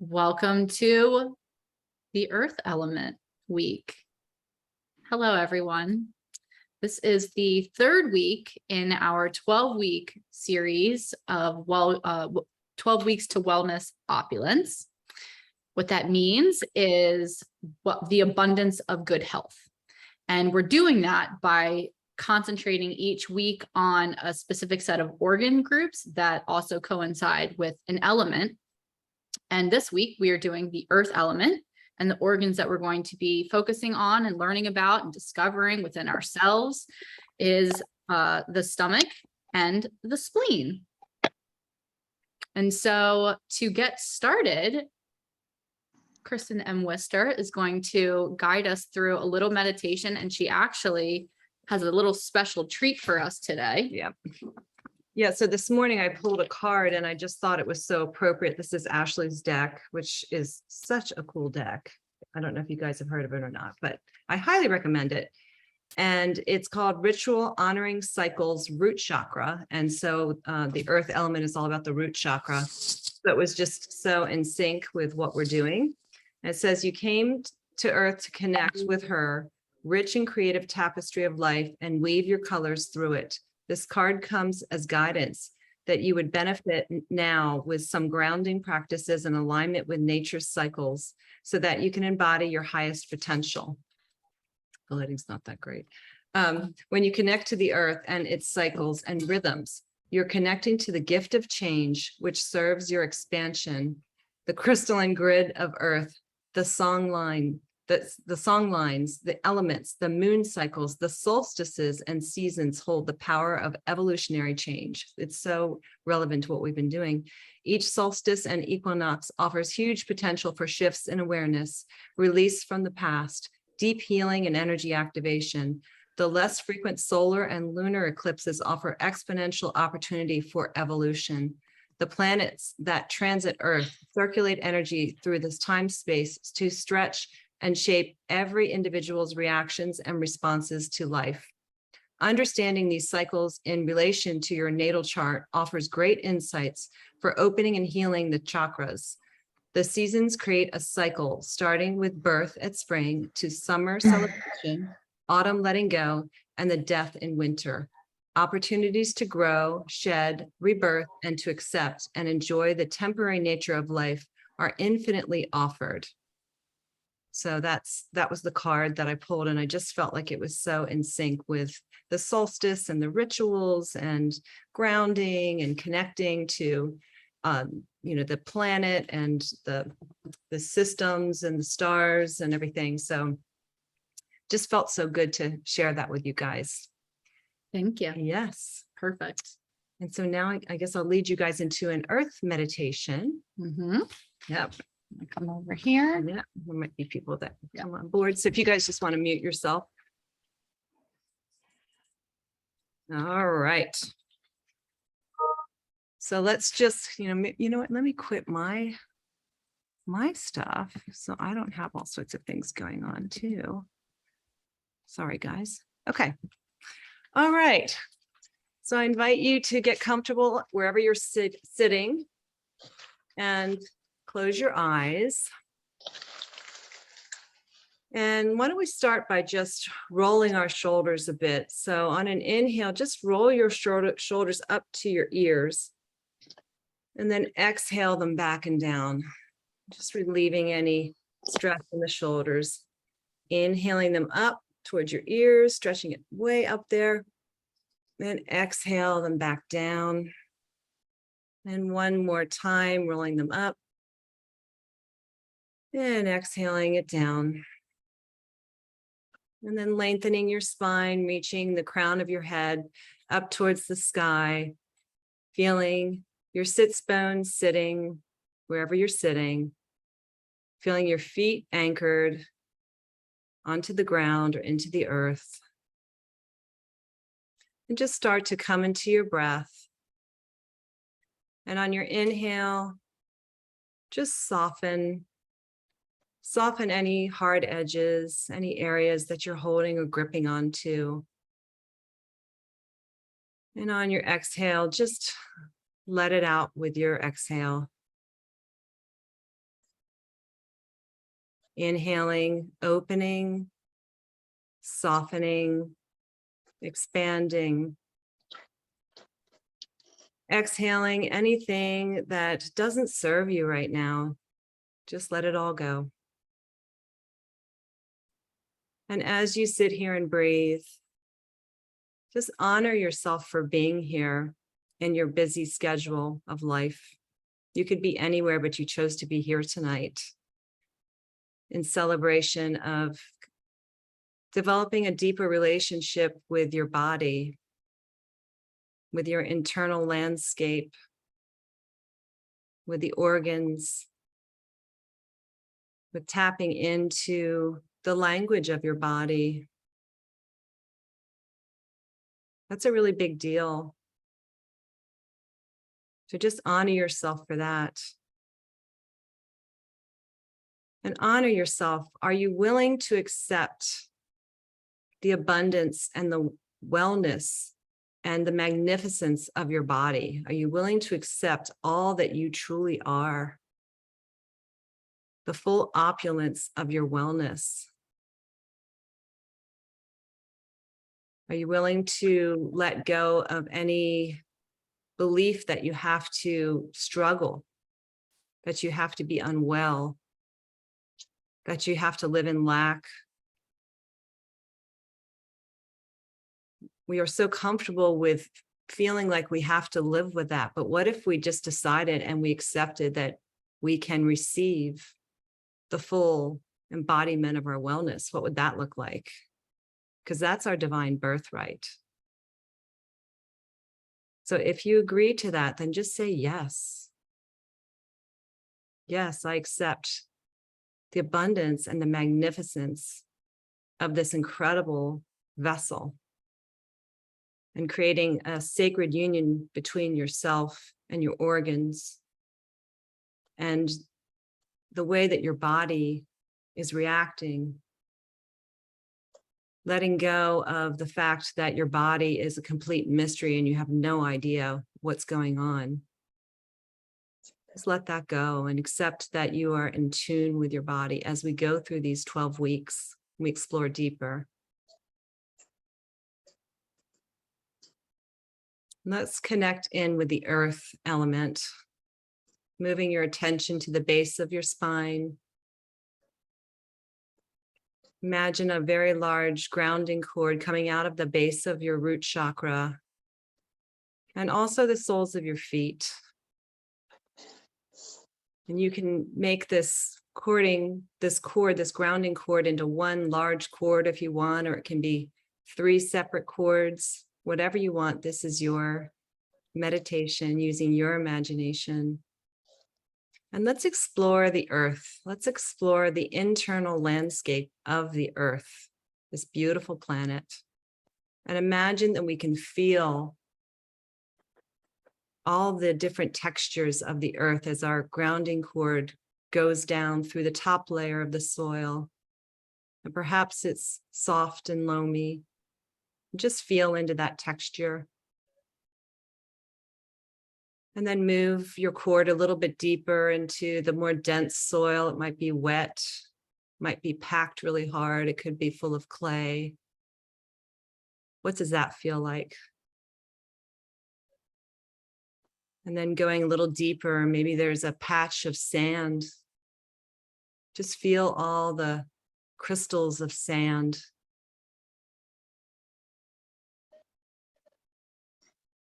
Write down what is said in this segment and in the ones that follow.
Welcome to the Earth Element Week. Hello, everyone. This is the third week in our 12-week series of 12 Weeks to Wellness Opulence. What that means is the abundance of good health. And we're doing that by concentrating each week on a specific set of organ groups that also coincide with an element. And this week we are doing the earth element, and the organs that we're going to be focusing on and learning about and discovering within ourselves is the stomach and the spleen. And so to get started, Kristen M. Wister is going to guide us through a little meditation, and she actually has a little special treat for us today. Yeah, so this morning I pulled a card and I just thought it was so appropriate. This is Ashley's deck, which is such a cool deck. I don't know if you guys have heard of it or not, but I highly recommend it. And it's called Ritual Honoring Cycles Root Chakra. And so the earth element is all about the root chakra. So it was just so in sync with what we're doing. And it says, you came to earth to connect with her, rich and creative tapestry of life, and weave your colors through it. This card comes as guidance that you would benefit now with some grounding practices and alignment with nature's cycles so that you can embody your highest potential. The lighting's not that great. When you connect to the earth and its cycles and rhythms, you're connecting to the gift of change, which serves your expansion, the crystalline grid of earth, the song lines, the elements, the moon cycles, the solstices and seasons hold the power of evolutionary change. It's so relevant to what we've been doing. Each solstice and equinox offers huge potential for shifts in awareness, release from the past, deep healing and energy activation. The less frequent solar and lunar eclipses offer exponential opportunity for evolution. The planets that transit Earth circulate energy through this time space to stretch and shape every individual's reactions and responses to life. Understanding these cycles in relation to your natal chart offers great insights for opening and healing the chakras. The seasons create a cycle, starting with birth at spring to summer celebration, autumn letting go, and the death in winter. Opportunities to grow, shed, rebirth, and to accept and enjoy the temporary nature of life are infinitely offered. So that was the card that I pulled, and I just felt like it was so in sync with the solstice and the rituals and grounding and connecting to, the planet and the systems and the stars and everything. So just felt so good to share that with you guys. Thank you. Yes. Perfect. And so now I guess I'll lead you guys into an earth meditation. Yep. Come over here. Yeah, there might be people that come on board. So if you guys just want to mute yourself. All right. So let's just, you know what, let me quit my stuff so I don't have all sorts of things going on too. Sorry, guys. Okay. All right. So I invite you to get comfortable wherever you're sitting and close your eyes. And why don't we start by just rolling our shoulders a bit. So on an inhale, just roll your shoulders up to your ears. And then exhale them back and down, just relieving any stress in the shoulders. Inhaling them up towards your ears, stretching it way up there. Then exhale them back down. And one more time, rolling them up. And exhaling it down. And then lengthening your spine, reaching the crown of your head up towards the sky, feeling your sits bones sitting wherever you're sitting, feeling your feet anchored onto the ground or into the earth. And just start to come into your breath. And on your inhale, just soften any hard edges, any areas that you're holding or gripping onto. And on your exhale, just let it out with your exhale. Inhaling, opening, softening, expanding. Exhaling anything that doesn't serve you right now. Just let it all go. And as you sit here and breathe, just honor yourself for being here in your busy schedule of life. You could be anywhere, but you chose to be here tonight in celebration of developing a deeper relationship with your body, with your internal landscape, with the organs, with tapping into the language of your body. That's a really big deal. So just honor yourself for that. And honor yourself. Are you willing to accept the abundance and the wellness and the magnificence of your body? Are you willing to accept all that you truly are? The full opulence of your wellness? Are you willing to let go of any belief that you have to struggle, that you have to be unwell, that you have to live in lack? We are so comfortable with feeling like we have to live with that. But what if we just decided and we accepted that we can receive the full embodiment of our wellness? What would that look like? Because that's our divine birthright. So if you agree to that, then just say yes. Yes, I accept the abundance and the magnificence of this incredible vessel, and creating a sacred union between yourself and your organs and the way that your body is reacting. Letting go of the fact that your body is a complete mystery and you have no idea what's going on. Just let that go and accept that you are in tune with your body as we go through these 12 weeks. We explore deeper. Let's connect in with the earth element, moving your attention to the base of your spine. Imagine a very large grounding cord coming out of the base of your root chakra and also the soles of your feet. And you can make this grounding cord into one large cord if you want, or it can be 3 separate cords, whatever you want. This is your meditation using your imagination. And let's explore the earth. Let's explore the internal landscape of the earth, this beautiful planet. And imagine that we can feel all the different textures of the earth as our grounding cord goes down through the top layer of the soil. And perhaps it's soft and loamy. Just feel into that texture. And then move your cord a little bit deeper into the more dense soil. It might be wet, might be packed really hard. It could be full of clay. What does that feel like? And then going a little deeper, maybe there's a patch of sand. Just feel all the crystals of sand.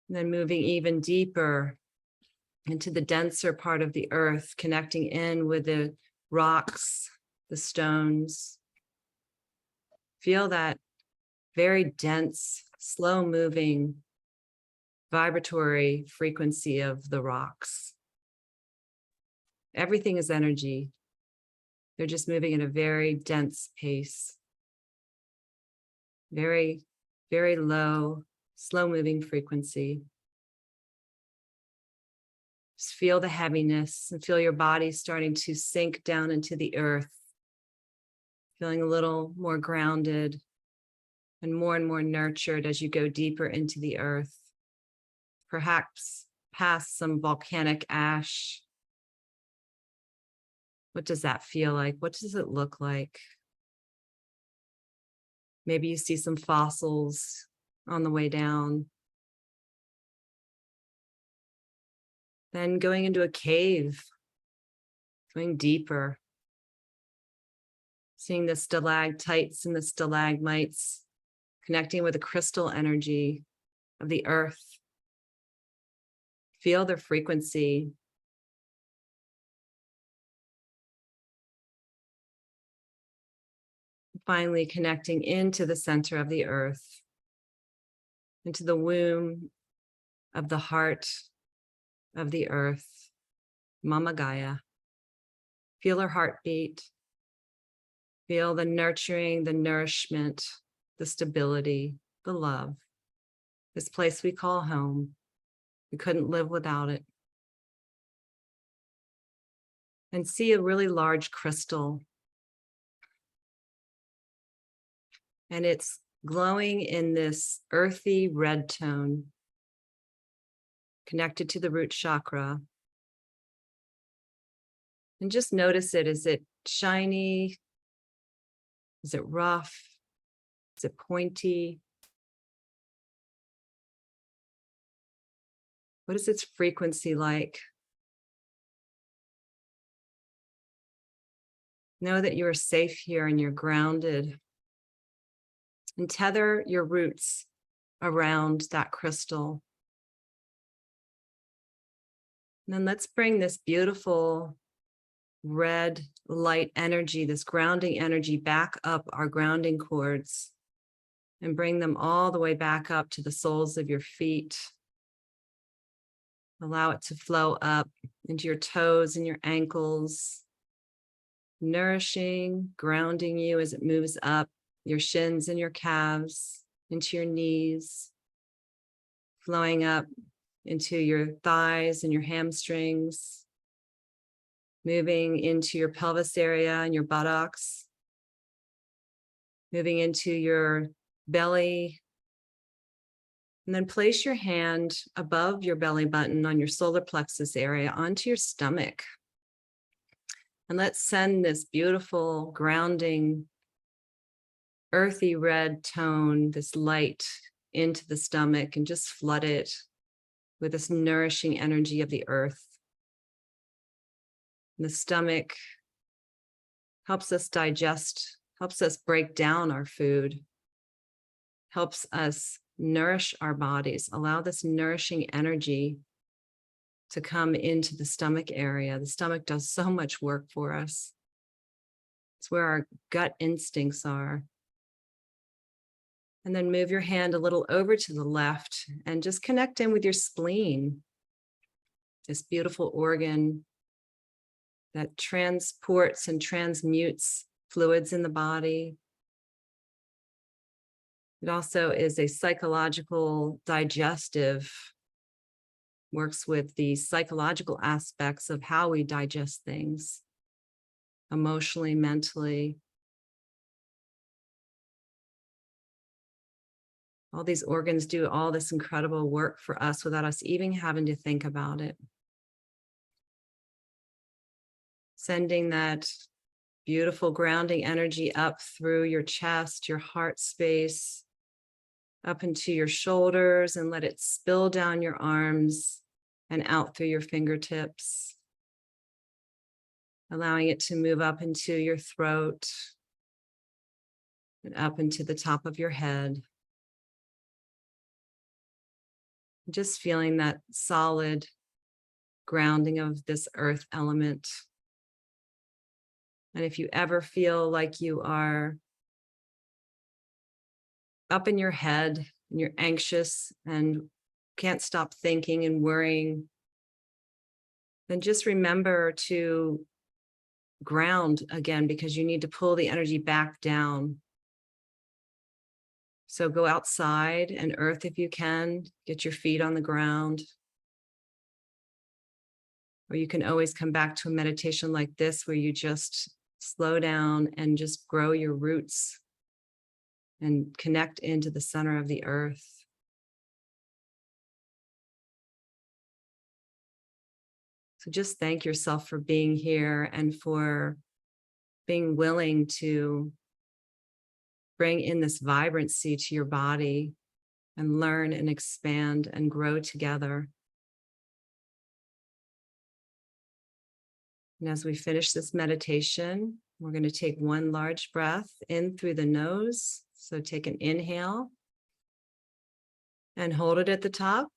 And then moving even deeper into the denser part of the earth, connecting in with the rocks, the stones. Feel that very dense, slow-moving, vibratory frequency of the rocks. Everything is energy. They're just moving at a very dense pace. Very, very low, slow-moving frequency. Just feel the heaviness and feel your body starting to sink down into the earth, feeling a little more grounded and more nurtured as you go deeper into the earth, perhaps past some volcanic ash, What does that feel like? What does it look like? Maybe you see some fossils on the way down. Then going into a cave, going deeper, seeing the stalactites and the stalagmites, connecting with the crystal energy of the earth. Feel their frequency. Finally, connecting into the center of the earth, into the womb of the heart of the earth, Mama Gaia. Feel her heartbeat. Feel the nurturing, the nourishment, the stability, the love. This place we call home. We couldn't live without it. And see a really large crystal. And it's glowing in this earthy red tone, connected to the root chakra. And just notice it. Is it shiny? Is it rough? Is it pointy? What is its frequency like? Know that you are safe here and you're grounded. And tether your roots around that crystal. And then let's bring this beautiful red light energy, this grounding energy, back up our grounding cords and bring them all the way back up to the soles of your feet. Allow it to flow up into your toes and your ankles, nourishing, grounding you as it moves up your shins and your calves, into your knees, flowing up into your thighs and your hamstrings, moving into your pelvis area and your buttocks, moving into your belly. And then place your hand above your belly button on your solar plexus area onto your stomach. And let's send this beautiful grounding, earthy red tone, this light into the stomach and just flood it with this nourishing energy of the earth. And the stomach helps us digest, helps us break down our food, helps us nourish our bodies, allow this nourishing energy to come into the stomach area. The stomach does so much work for us. It's where our gut instincts are. And then move your hand a little over to the left and just connect in with your spleen, this beautiful organ that transports and transmutes fluids in the body. It also is a psychological digestive, works with the psychological aspects of how we digest things, emotionally, mentally. All these organs do all this incredible work for us without us even having to think about it. Sending that beautiful grounding energy up through your chest, your heart space, up into your shoulders, and let it spill down your arms and out through your fingertips. Allowing it to move up into your throat and up into the top of your head. Just feeling that solid grounding of this earth element. And if you ever feel like you are up in your head and you're anxious and can't stop thinking and worrying, then just remember to ground again, because you need to pull the energy back down. So go outside and earth if you can, get your feet on the ground. Or you can always come back to a meditation like this where you just slow down and just grow your roots and connect into the center of the earth. So just thank yourself for being here and for being willing to bring in this vibrancy to your body and learn and expand and grow together. And as we finish this meditation, we're going to take one large breath in through the nose. So take an inhale and hold it at the top.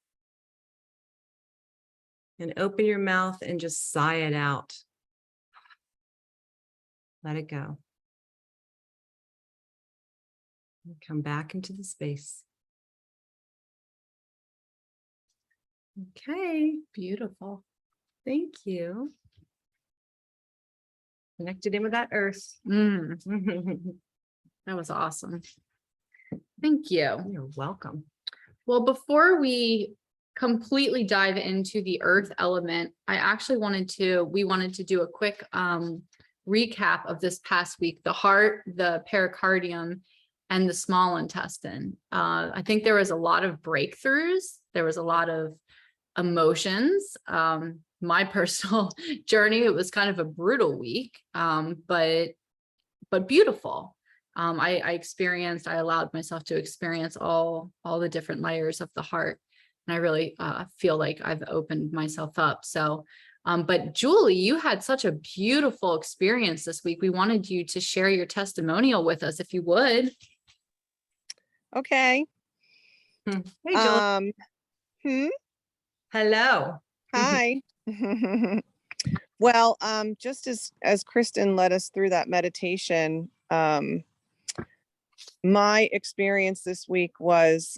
And open your mouth and just sigh it out. Let it go. And come back into the space. Okay, Beautiful. thank you. Connected in with that earth. That was awesome. Thank you. You're welcome. Well, before we completely dive into the earth element, we wanted to do a quick recap of this past week: the heart, the pericardium, and the small intestine. I think there was a lot of breakthroughs. There was a lot of emotions. My personal journey, it was kind of a brutal week, but beautiful. I allowed myself to experience all the different layers of the heart. And I really feel like I've opened myself up. So, but Julie, you had such a beautiful experience this week. We wanted you to share your testimonial with us, if you would. Okay. Hey, Julie. Hello. Hi. Well, just as Kristen led us through that meditation, my experience this week was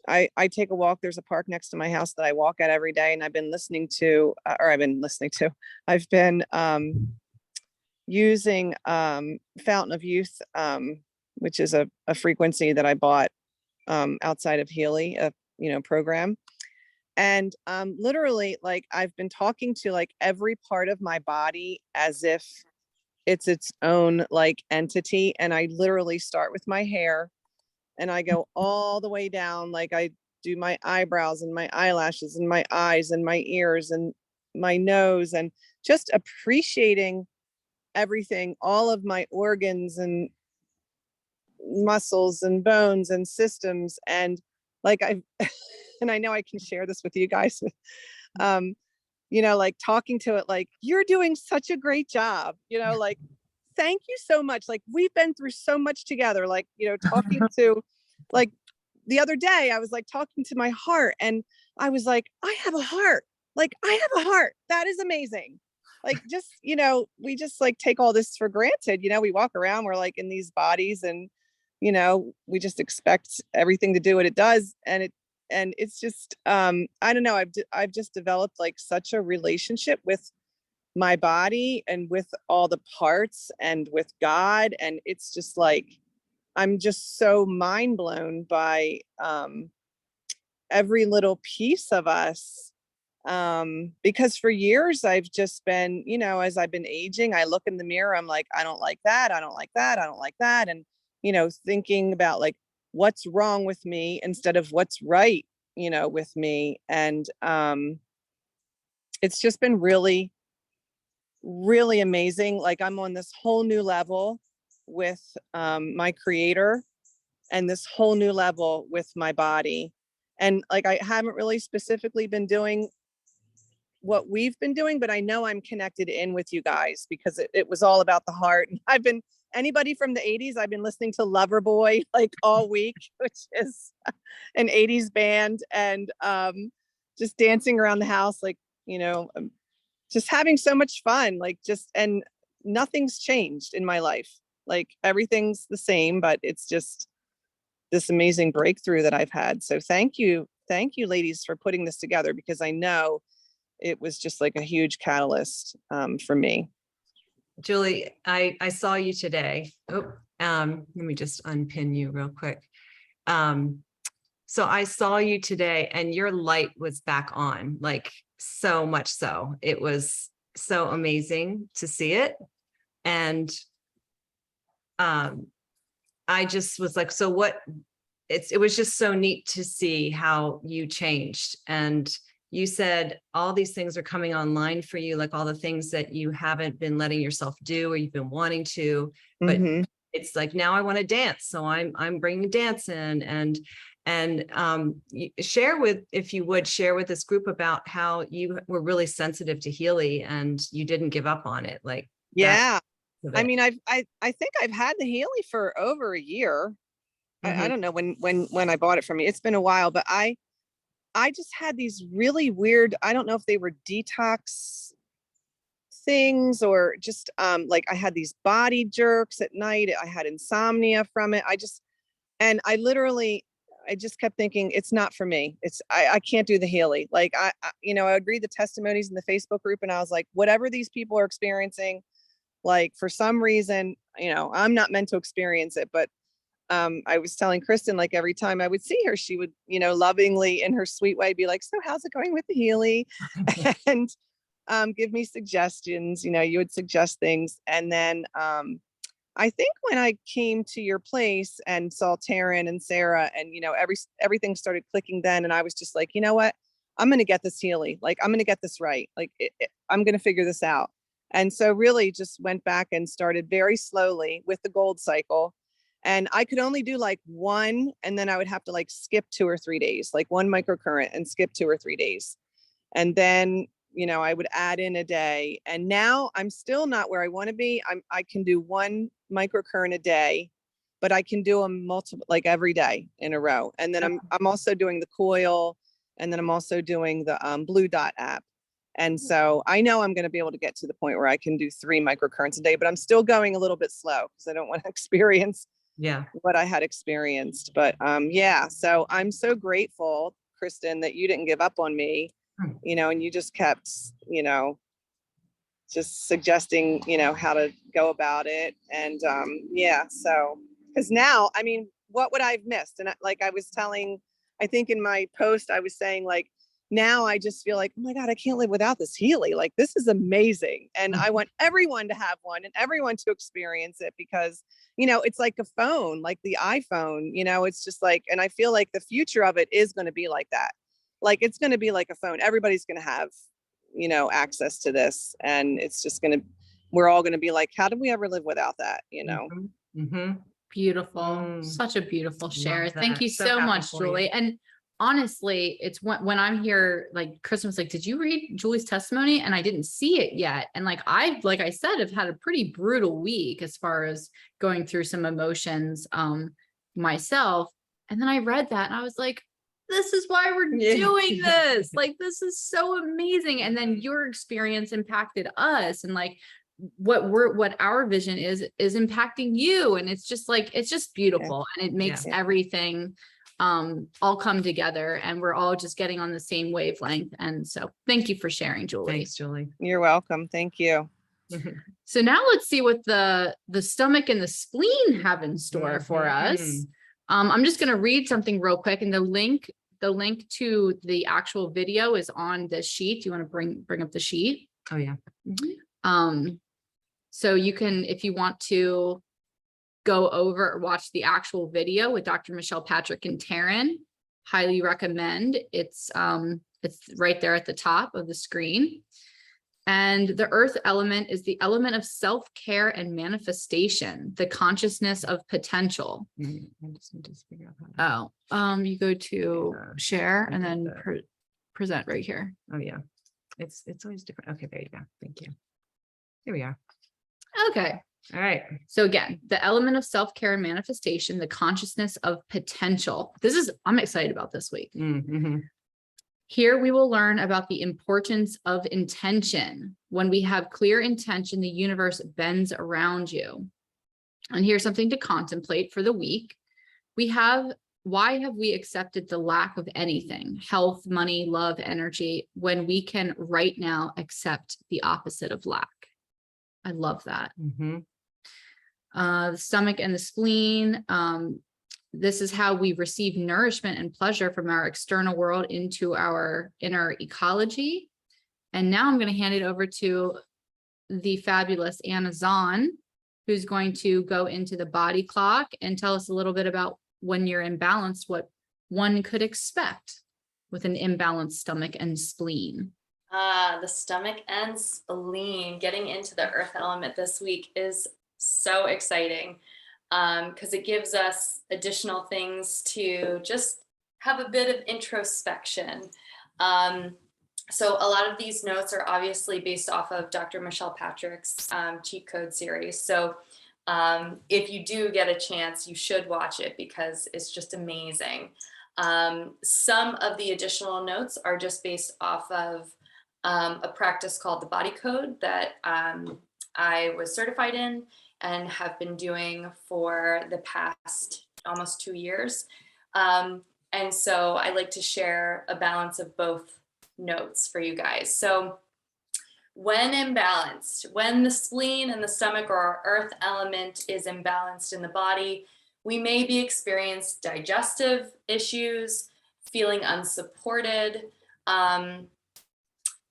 I take a walk. There's a park next to my house that I walk at every day, and I've been using Fountain of Youth, which is a frequency that I bought outside of Healy, program. And literally, like, I've been talking to like every part of my body as if it's its own like entity. And I literally start with my hair and I go all the way down. Like, I do my eyebrows and my eyelashes and my eyes and my ears and my nose, and just appreciating everything, all of my organs and muscles and bones and systems. And like, and I know I can share this with you guys, like talking to it, like, you're doing such a great job, like, thank you so much. Like, we've been through so much together, like, talking to, like, the other day, I was like talking to my heart and I was like, I have a heart. Like, I have a heart. That is amazing. Like, just, we just like take all this for granted. We walk around, we're like in these bodies and, we just expect everything to do what it does. And it's just, I don't know, I've just developed like such a relationship with my body and with all the parts and with God. And it's just like, I'm just so mind blown by every little piece of us. Because for years I've just been, as I've been aging, I look in the mirror, I'm like, I don't like that. I don't like that. I don't like that. And, thinking about like, what's wrong with me instead of what's right, with me. And it's just been really, really amazing. Like, I'm on this whole new level with my creator, and this whole new level with my body. And like, I haven't really specifically been doing what we've been doing, but I know I'm connected in with you guys because it was all about the heart. And anybody from the 80s, I've been listening to Loverboy like all week, which is an 80s band, and just dancing around the house, like, just having so much fun, like, and nothing's changed in my life. Like, everything's the same, but it's just this amazing breakthrough that I've had. So thank you, ladies, for putting this together, because I know it was just like a huge catalyst for me. Julie, I saw you today. Let me just unpin you real quick. So I saw you today and your light was back on, like, so much so. It was so amazing to see it. And I just was like, so what? It was just so neat to see how you changed. And you said all these things are coming online for you, like all the things that you haven't been letting yourself do, or you've been wanting to, but Mhm. it's like, now I want to dance. So I'm bringing dance in, and share with, if you would share with this group about how you were really sensitive to Healy and you didn't give up on it. Like, Yeah. of I it. mean, I think I've had the Healy for over a year. I Mhm. don't know when I bought it from you. It's been a while, but I just had these really weird, I don't know if they were detox things or just like I had these body jerks at night. I had insomnia from it. And I just kept thinking it's not for me. I can't do the Healy. Like I would read the testimonies in the Facebook group and I was like, whatever these people are experiencing, like for some reason, I'm not meant to experience it. But I was telling Kristen, like every time I would see her, she would, lovingly in her sweet way be like, so how's it going with the Healy? And give me suggestions. You would suggest things. And then I think when I came to your place and saw Taryn and Sarah and, everything started clicking then. And I was just like, you know what? I'm going to get this Healy. Like, I'm going to get this right. Like, I'm going to figure this out. And so really just went back and started very slowly with the gold cycle. And I could only do like one, and then I would have to like skip 2 or 3 days, like one microcurrent and skip 2 or 3 days. And then, I would add in a day. And now I'm still not where I want to be. I can do 1 microcurrent a day, but I can do them multiple, like every day in a row. And then I'm also doing the coil, and then I'm also doing the Blue Dot app. And so I know I'm going to be able to get to the point where I can do 3 microcurrents a day, but I'm still going a little bit slow because I don't want to experience Yeah. what I had experienced. But yeah, so I'm so grateful, Kristen, that you didn't give up on me, and you just kept, just suggesting, how to go about it. And yeah, so because now, I mean, what would I have missed? And like I was telling, I think in my post, I was saying like, now I just feel like, oh my God, I can't live without this Healy. Like, this is amazing. And I want everyone to have one and everyone to experience it because, it's like a phone, like the iPhone, it's just like, and I feel like the future of it is going to be like that. Like, it's going to be like a phone. Everybody's going to have, access to this. And it's just we're all going to be like, how did we ever live without that? Beautiful. Such a beautiful share. Love Thank that. you So so happy much, for you. Julie. And honestly, it's when I'm here, like Kristen was like, did you read Julie's testimony? And I didn't see it yet. And like I said, have had a pretty brutal week as far as going through some emotions myself. And then I read that and I was like, this is why we're doing this. Like, this is so amazing. And then your experience impacted us, and like what our vision is impacting you. And it's just like, it's just beautiful. And it makes everything all come together, and we're all just getting on the same wavelength. And so thank you for sharing, Julie. Thanks, Julie. You're welcome. Thank you. So now let's see what the stomach and the spleen have in store for us. I'm just going to read something real quick, and the link to the actual video is on the sheet. Do you want to bring up the sheet? Oh yeah. So you can, if you want to go over or watch the actual video with Dr. Michelle Patrick and Taryn, highly recommend. It's right there at the top of the screen. And the earth element is the element of self-care and manifestation, the consciousness of potential. I just need to figure out how to. You go to share and I then did present right here. Oh yeah. It's always different. Okay, there you go. Thank you. Here we are. Okay. All right. So again, the element of self-care and manifestation, the consciousness of potential. I'm excited about this week. Here we will learn about the importance of intention. When we have clear intention, the universe bends around you. And here's something to contemplate for the week. Why have we accepted the lack of anything, health, money, love, energy, when we can right now accept the opposite of lack? I love that. The stomach and the spleen. This is how we receive nourishment and pleasure from our external world into our inner ecology. And now I'm going to hand it over to the fabulous Anna Zahn, who's going to go into the body clock and tell us a little bit about when you're in balance, what one could expect. with an imbalanced stomach and spleen? The stomach and spleen. Getting into the earth element this week is so exciting because it gives us additional things to just have a bit of introspection. So a lot of these notes are obviously based off of Dr. Michelle Patrick's cheat code series. So if you do get a chance, you should watch it because it's just amazing. Some of the additional notes are just based off of a practice called the body code that I was certified in and have been doing for the past almost 2 years. And so I like to share a balance of both notes for you guys. So when imbalanced, when the spleen and the stomach or our earth element is imbalanced in the body, we may be experiencing digestive issues, feeling unsupported,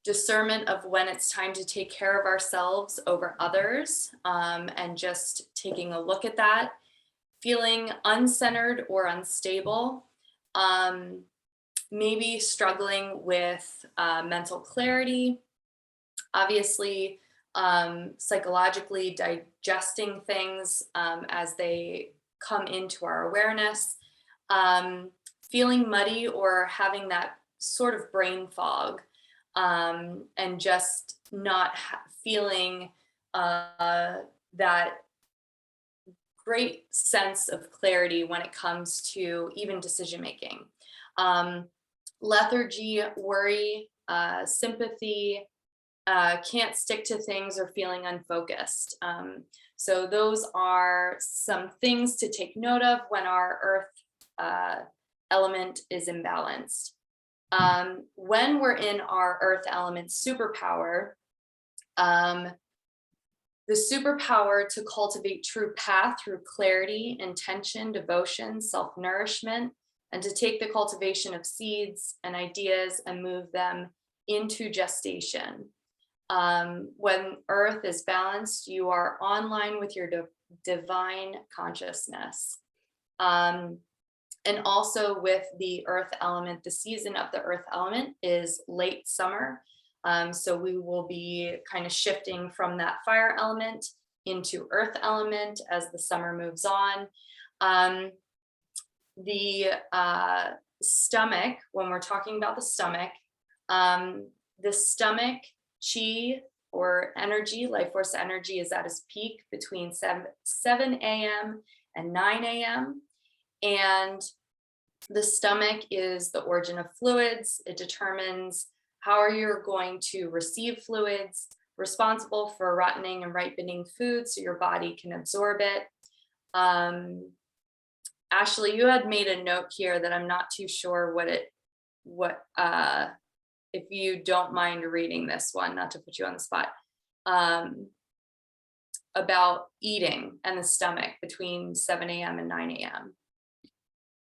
discernment of when it's time to take care of ourselves over others, and just taking a look at that, feeling uncentered or unstable, maybe struggling with mental clarity, obviously psychologically digesting things as they come into our awareness, feeling muddy or having that sort of brain fog, and just not feeling that great sense of clarity when it comes to even decision making. Lethargy, worry, sympathy, can't stick to things or feeling unfocused. So those are some things to take note of when our earth element is imbalanced. When we're in our earth element superpower, the superpower to cultivate true path through clarity, intention, devotion, self-nourishment, and to take the cultivation of seeds and ideas and move them into gestation. When earth is balanced, you are online with your divine consciousness. And also with the earth element, the season of the earth element is late summer. So we will be kind of shifting from that fire element into earth element as the summer moves on. The stomach, when we're talking about the stomach chi or energy, life force energy is at its peak between 7 a.m. and 9 a.m. And the stomach is the origin of fluids. It determines how you're going to receive fluids, responsible for rotting and ripening food so your body can absorb it. Ashley, you had made a note here that I'm not too sure if you don't mind reading this one, not to put you on the spot, about eating and the stomach between 7 a.m. and 9 a.m.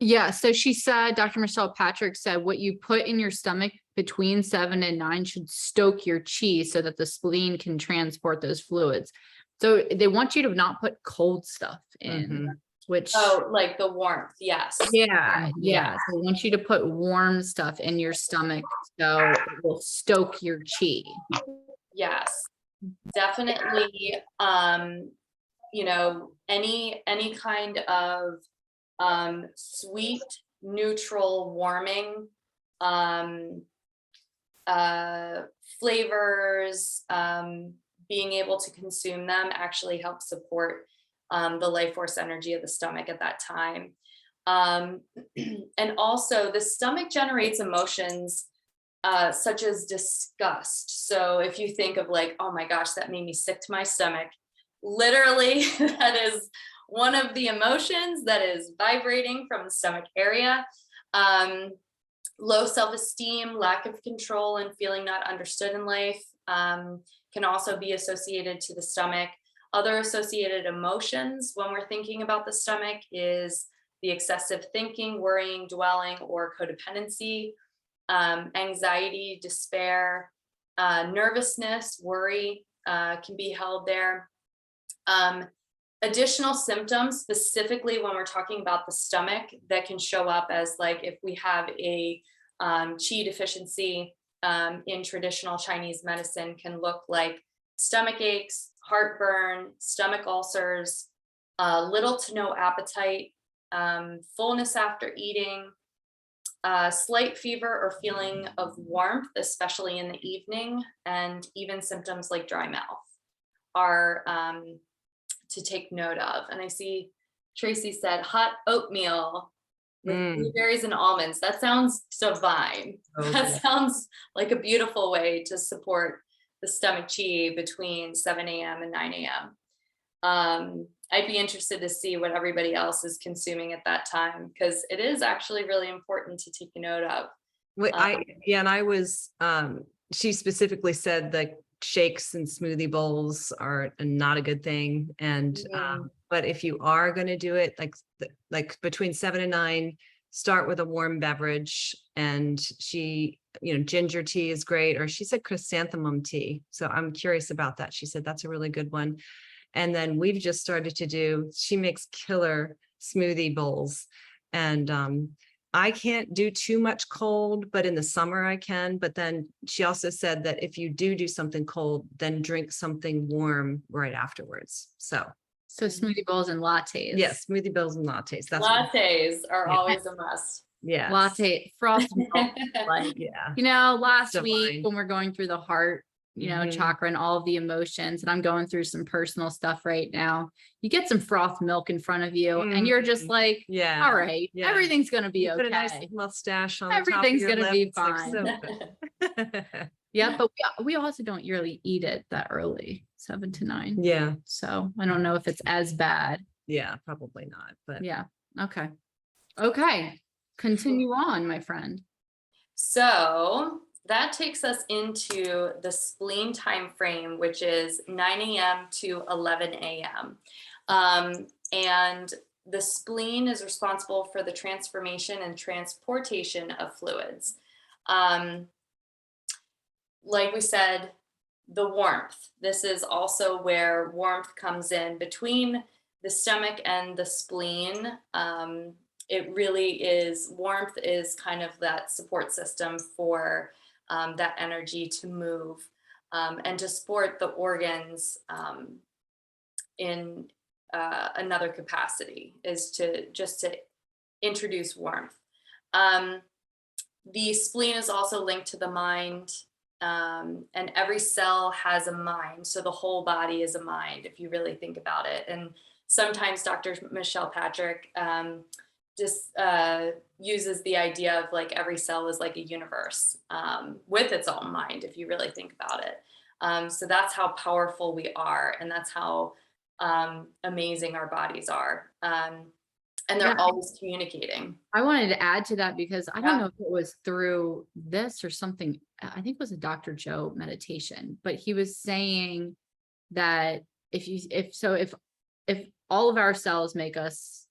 Yeah, so she said, Dr. Michelle Patrick said, what you put in your stomach between 7 and 9 should stoke your chi so that the spleen can transport those fluids. So they want you to not put cold stuff in, which... Oh, like the warmth, yes. Yeah. So they want you to put warm stuff in your stomach so it will stoke your chi. Yes, definitely. You know, any kind of sweet, neutral, warming flavors, being able to consume them actually helps support the life force energy of the stomach at that time. And also the stomach generates emotions such as disgust. So if you think of like, oh my gosh, that made me sick to my stomach, literally that is one of the emotions that is vibrating from the stomach area. Low self-esteem, lack of control, and feeling not understood in life can also be associated to the stomach. Other associated emotions when we're thinking about the stomach is the excessive thinking, worrying, dwelling, or codependency, anxiety, despair, nervousness, worry can be held there. Additional symptoms, specifically when we're talking about the stomach, that can show up as like if we have a Qi deficiency in traditional Chinese medicine can look like stomach aches, heartburn, stomach ulcers, little to no appetite, fullness after eating, slight fever or feeling of warmth, especially in the evening, and even symptoms like dry mouth are to take note of. And I see Tracy said hot oatmeal with blueberries and almonds. That sounds divine. That sounds like a beautiful way to support the stomach chi between 7 a.m. and 9 a.m. I'd be interested to see what everybody else is consuming at that time, because it is actually really important to take a note of. And I was, she specifically said that shakes and smoothie bowls are not a good thing. And, but if you are going to do it, like between 7 and 9, start with a warm beverage. And she, ginger tea is great, or she said chrysanthemum tea. So I'm curious about that. She said that's a really good one. And then we've just started to do, she makes killer smoothie bowls. And I can't do too much cold, but in the summer I can. But then she also said that if you do something cold, then drink something warm right afterwards. So smoothie bowls and lattes. yes, smoothie bowls and lattes. That's Lattes are always a must. Yeah. Latte, frost milk. Like, last Divine. week when we're going through the heart, chakra and all of the emotions, and I'm going through some personal stuff right now, you get some froth milk in front of you and you're just like, all right, everything's going to be Put a nice okay. mustache on Everything's the top of going to be your lip. fine. It's so Yeah, but we also don't really eat it that early, 7 to 9. yeah. So I don't know if it's as bad. Yeah, probably not. But Yeah. Okay. Continue on, my friend. So that takes us into the spleen time frame, which is 9 a.m. to 11 a.m. And the spleen is responsible for the transformation and transportation of fluids. Like we said, the warmth. This is also where warmth comes in between the stomach and the spleen. It really is, warmth is kind of that support system for that energy to move and to support the organs in another capacity, is to introduce warmth. The spleen is also linked to the mind, and every cell has a mind. So the whole body is a mind, if you really think about it. And sometimes Dr. Michelle Patrick just uses the idea of like every cell is like a universe with its own mind, if you really think about it. So that's how powerful we are, and that's how amazing our bodies are. And they're always communicating. I wanted to add to that because I don't know if it was through this or something. I think it was a Dr. Joe meditation, but he was saying that if all of our cells make us,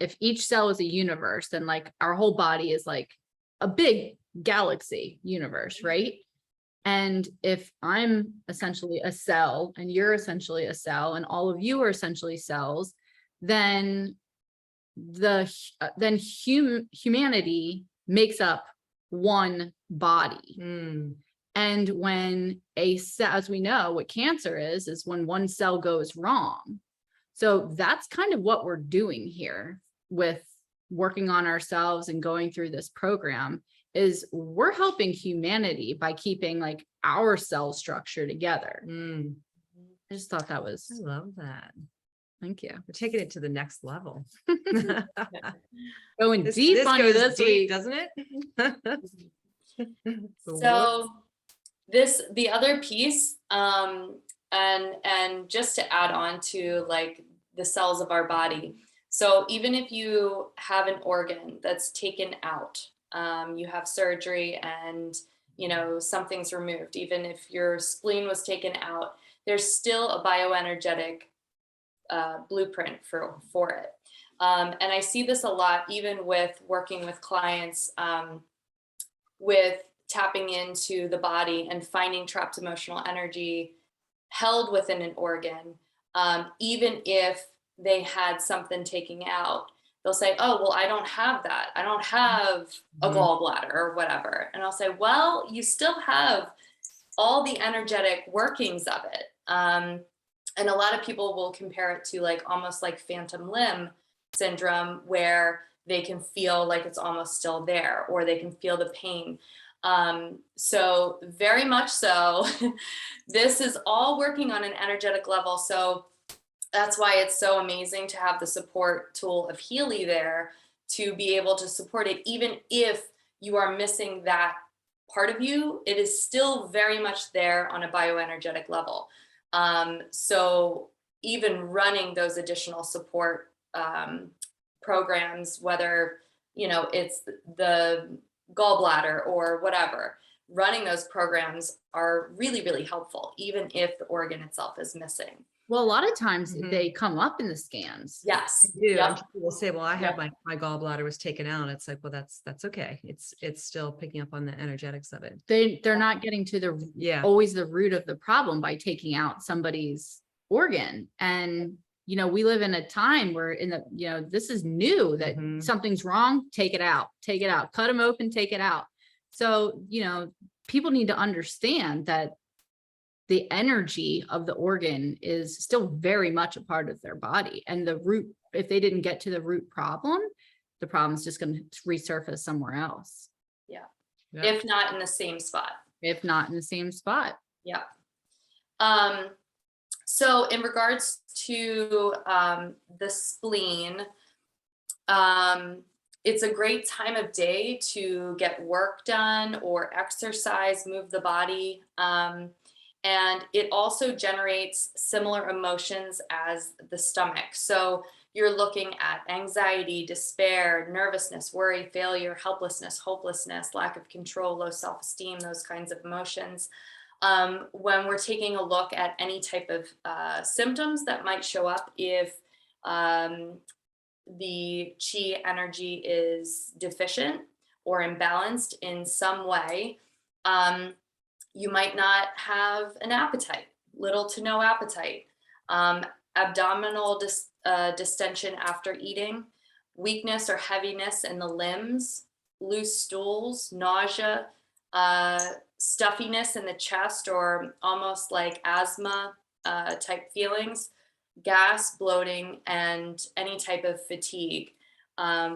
if each cell is a universe, then like our whole body is like a big galaxy universe, right? And if I'm essentially a cell and you're essentially a cell and all of you are essentially cells, then humanity makes up one body. And when as we know, what cancer is when one cell goes wrong. So that's kind of what we're doing here with working on ourselves and going through this program, is we're helping humanity by keeping like our cell structure together. I just thought that was, I love that. thank you. We're taking it to the next level. Going deep on you this week, doesn't it? So the other piece, and just to add on to like the cells of our body. So even if you have an organ that's taken out, you have surgery and, something's removed, even if your spleen was taken out, there's still a bioenergetic blueprint for it. And I see this a lot, even with working with clients, with tapping into the body and finding trapped emotional energy held within an organ, even if they had something taken out. they'll say, oh, well, I don't have that. I don't have a gallbladder or whatever. And I'll say, well, you still have all the energetic workings of it. And a lot of people will compare it to like almost like phantom limb syndrome, where they can feel like it's almost still there, or they can feel the pain. So very much so, this is all working on an energetic level. So that's why it's so amazing to have the support tool of Healy there to be able to support it. Even if you are missing that part of you, it is still very much there on a bioenergetic level. So even running those additional support programs, whether, you know, it's the gallbladder or whatever, running those programs are really, really helpful, even if the organ itself is missing. Well, a lot of times they come up in the scans. Yes. I do. Yep. And people will say, well, I have Yep. my gallbladder was taken out. It's like, well, that's okay. It's still picking up on the energetics of it. They're not getting to the Yeah. always the root of the problem by taking out somebody's organ. And, you know, we live in a time where this is new, that something's wrong, take it out, cut them open, take it out. So, you know, people need to understand that the energy of the organ is still very much a part of their body. And the root, if they didn't get to the root problem, the problem's just going to resurface somewhere else. Yeah. Yep. If not in the same spot. If not in the same spot. Yeah. So in regards to the spleen, it's a great time of day to get work done or exercise, move the body. And it also generates similar emotions as the stomach. So you're looking at anxiety, despair, nervousness, worry, failure, helplessness, hopelessness, lack of control, low self-esteem, those kinds of emotions. When we're taking a look at any type of symptoms that might show up if the chi energy is deficient or imbalanced in some way, you might not have an appetite, little to no appetite, abdominal distension after eating, weakness or heaviness in the limbs, loose stools, nausea, stuffiness in the chest, or almost like asthma type feelings, gas, bloating, and any type of fatigue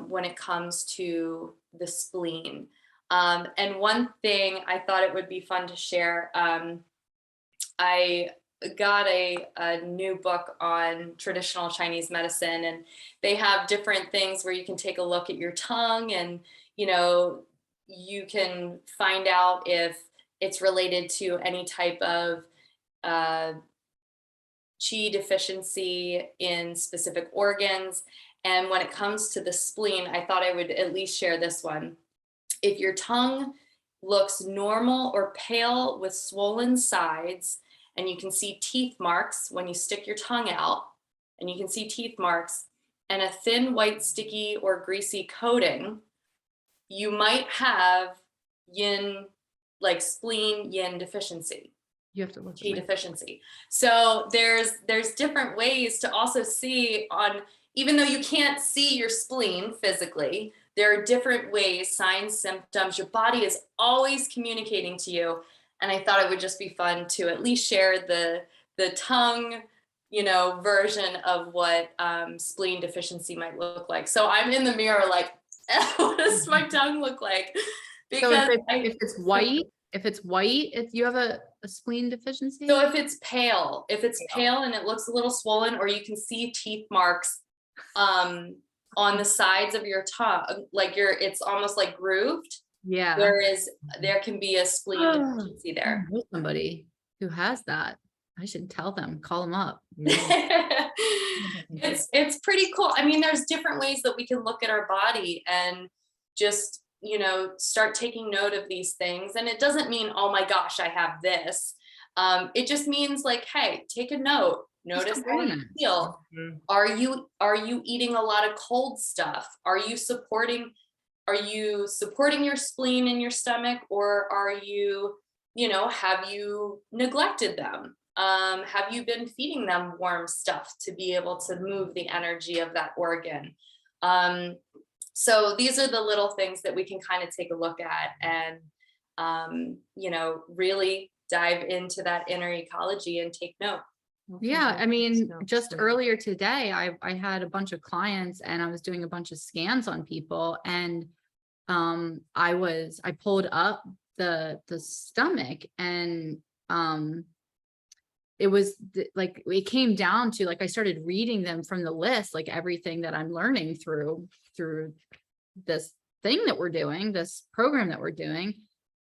when it comes to the spleen. And one thing I thought it would be fun to share, I got a new book on traditional Chinese medicine, and they have different things where you can take a look at your tongue, and, you know, you can find out if it's related to any type of chi deficiency in specific organs. And when it comes to the spleen, I thought I would at least share this one. If your tongue looks normal or pale with swollen sides, and you can see teeth marks when you stick your tongue out, and you can see teeth marks, and a thin white sticky or greasy coating, you might have yin, like spleen yin deficiency. You have to look Chi at deficiency. So there's different ways to also see on, even though you can't see your spleen physically, there are different ways, signs, symptoms. Your body is always communicating to you. And I thought it would just be fun to at least share the tongue, you know, version of what spleen deficiency might look like. So I'm in the mirror like, what does my tongue look like? Because so if it's white, if you have a spleen deficiency. So if it's pale and it looks a little swollen, or you can see teeth marks on the sides of your tongue, like it's almost like grooved. Yeah. There can be a spleen deficiency there. I know somebody who has that. I should tell them, call them up. It's pretty cool. I mean, there's different ways that we can look at our body and just, you know, start taking note of these things. And it doesn't mean, oh my gosh, I have this. It just means like, hey, take a note. Notice how you feel. Are you eating a lot of cold stuff? Are you supporting your spleen in your stomach, or are you, you know, have you neglected them? Have you been feeding them warm stuff to be able to move the energy of that organ? So these are the little things that we can kind of take a look at and, really dive into that inner ecology and take note. Yeah, I mean, So just sweet. earlier today, I had a bunch of clients and I was doing a bunch of scans on people, and I pulled up the stomach, and it was like it came down to, like, I started reading them from the list, like everything that I'm learning through this thing that we're doing, this program that we're doing,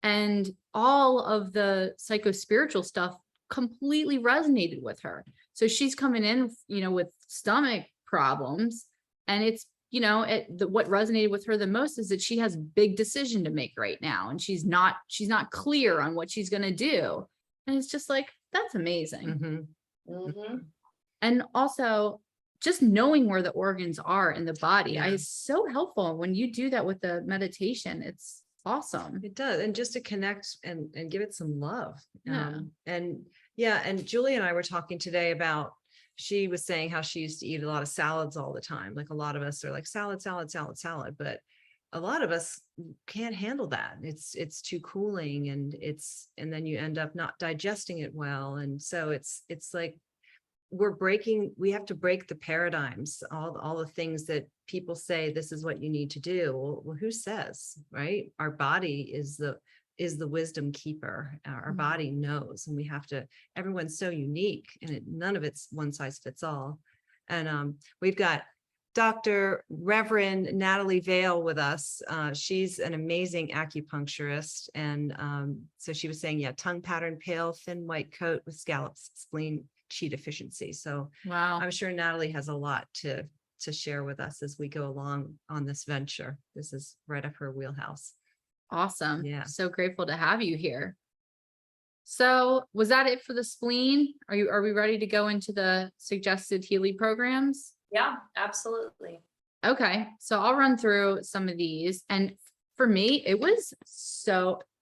and all of the psycho-spiritual stuff completely resonated with her. So she's coming in, with stomach problems, and it's, what resonated with her the most is that she has a big decision to make right now, and she's not clear on what she's going to do. And it's just like, that's amazing. Mhm. Mhm. And also just knowing where the organs are in the body Yeah. is so helpful. When you do that with the meditation, it's awesome. It does. And just to connect and give it some love. Yeah. And Julie and I were talking today about, she was saying how she used to eat a lot of salads all the time. Like a lot of us are like salad, but a lot of us can't handle that. It's too cooling, and then you end up not digesting it well. And so it's like, we have to break the paradigms, all the things that people say, this is what you need to do. Well, who says, right? Our body is the wisdom keeper. Our Mhm. body knows, and everyone's so unique, and none of it's one size fits all. And we've got Dr. Reverend Natalie Vale with us. She's an amazing acupuncturist. And so she was saying, tongue pattern, pale, thin white coat with scallops, spleen, chi deficiency. So Wow. I'm sure Natalie has a lot to share with us as we go along on this venture. This is right up her wheelhouse. Awesome. Yeah. So grateful to have you here. So was that it for the spleen? Are we ready to go into the suggested Healy programs? Yeah, absolutely. Okay. So I'll run through some of these. And for me, it was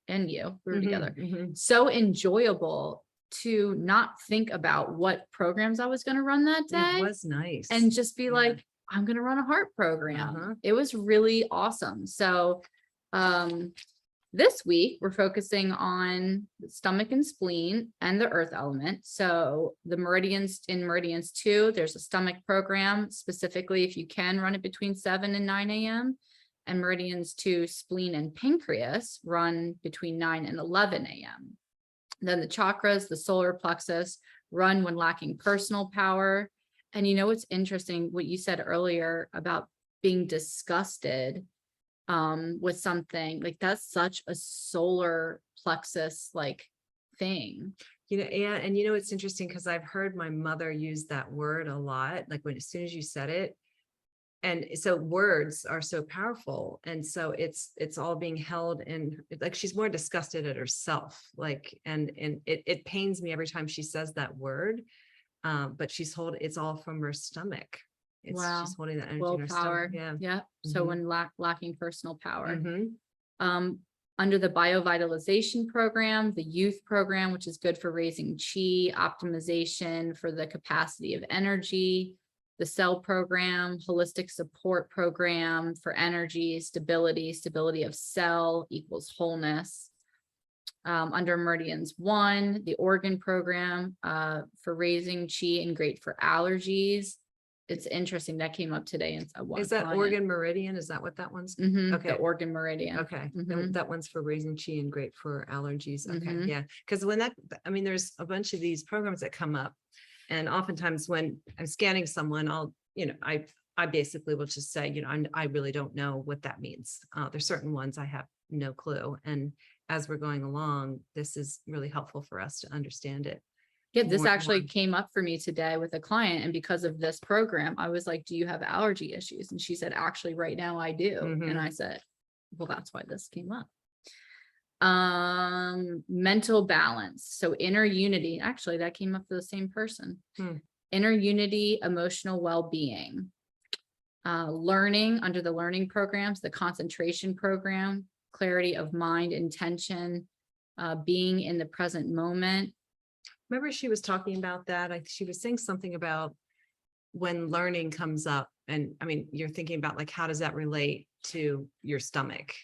we were together, so enjoyable to not think about what programs I was going to run that day. It was nice. And just be Yeah. like, I'm going to run a heart program. Uh-huh. It was really awesome. So, this week we're focusing on the stomach and spleen and the earth element. So the meridians, in meridians 2, there's a stomach program specifically, if you can run it between 7 and 9 a.m. and meridians 2, spleen and pancreas, run between 9 and 11 a.m. Then the chakras, the solar plexus, run when lacking personal power. And what's interesting, what you said earlier about being disgusted with something, like that's such a solar plexus like thing. And it's interesting because I've heard my mother use that word a lot, like as soon as you said it. And so words are so powerful. And so it's all being held in, like, she's more disgusted at herself. Like, and it pains me every time she says that word. But it's all from her stomach. Wow. She's holding that energy in her Willpower. stomach. Yeah. So Mhm. when lacking personal power. Mhm. Under the biovitalization program, the youth program, which is good for raising chi, optimization for the capacity of energy, the cell program, holistic support program for energy, stability of cell equals wholeness. Under meridians 1, the organ program for raising chi and great for allergies. It's interesting that came up today. Is that organ meridian? Is that what that one's? Okay. The organ meridian. Okay. Mhm. That one's for raising chi and great for allergies. Okay. Mhm. Yeah. Because there's a bunch of these programs that come up, and oftentimes when I'm scanning someone, I basically will just say, I really don't know what that means. There's certain ones I have no clue. And as we're going along, this is really helpful for us to understand it. Yeah, this more- actually more. came up for me today with a client, and because of this program, I was like, do you have allergy issues? And she said, actually, right now I do. Mhm. And I said, well, that's why this came up. Mental balance. So inner unity. Actually, that came up for the same person. Inner unity, emotional well-being. Learning, under the learning programs, the concentration program, clarity of mind, intention, being in the present moment. Remember she was talking about that. She was saying something about when learning comes up, and I mean, you're thinking about like, how does that relate to your stomach?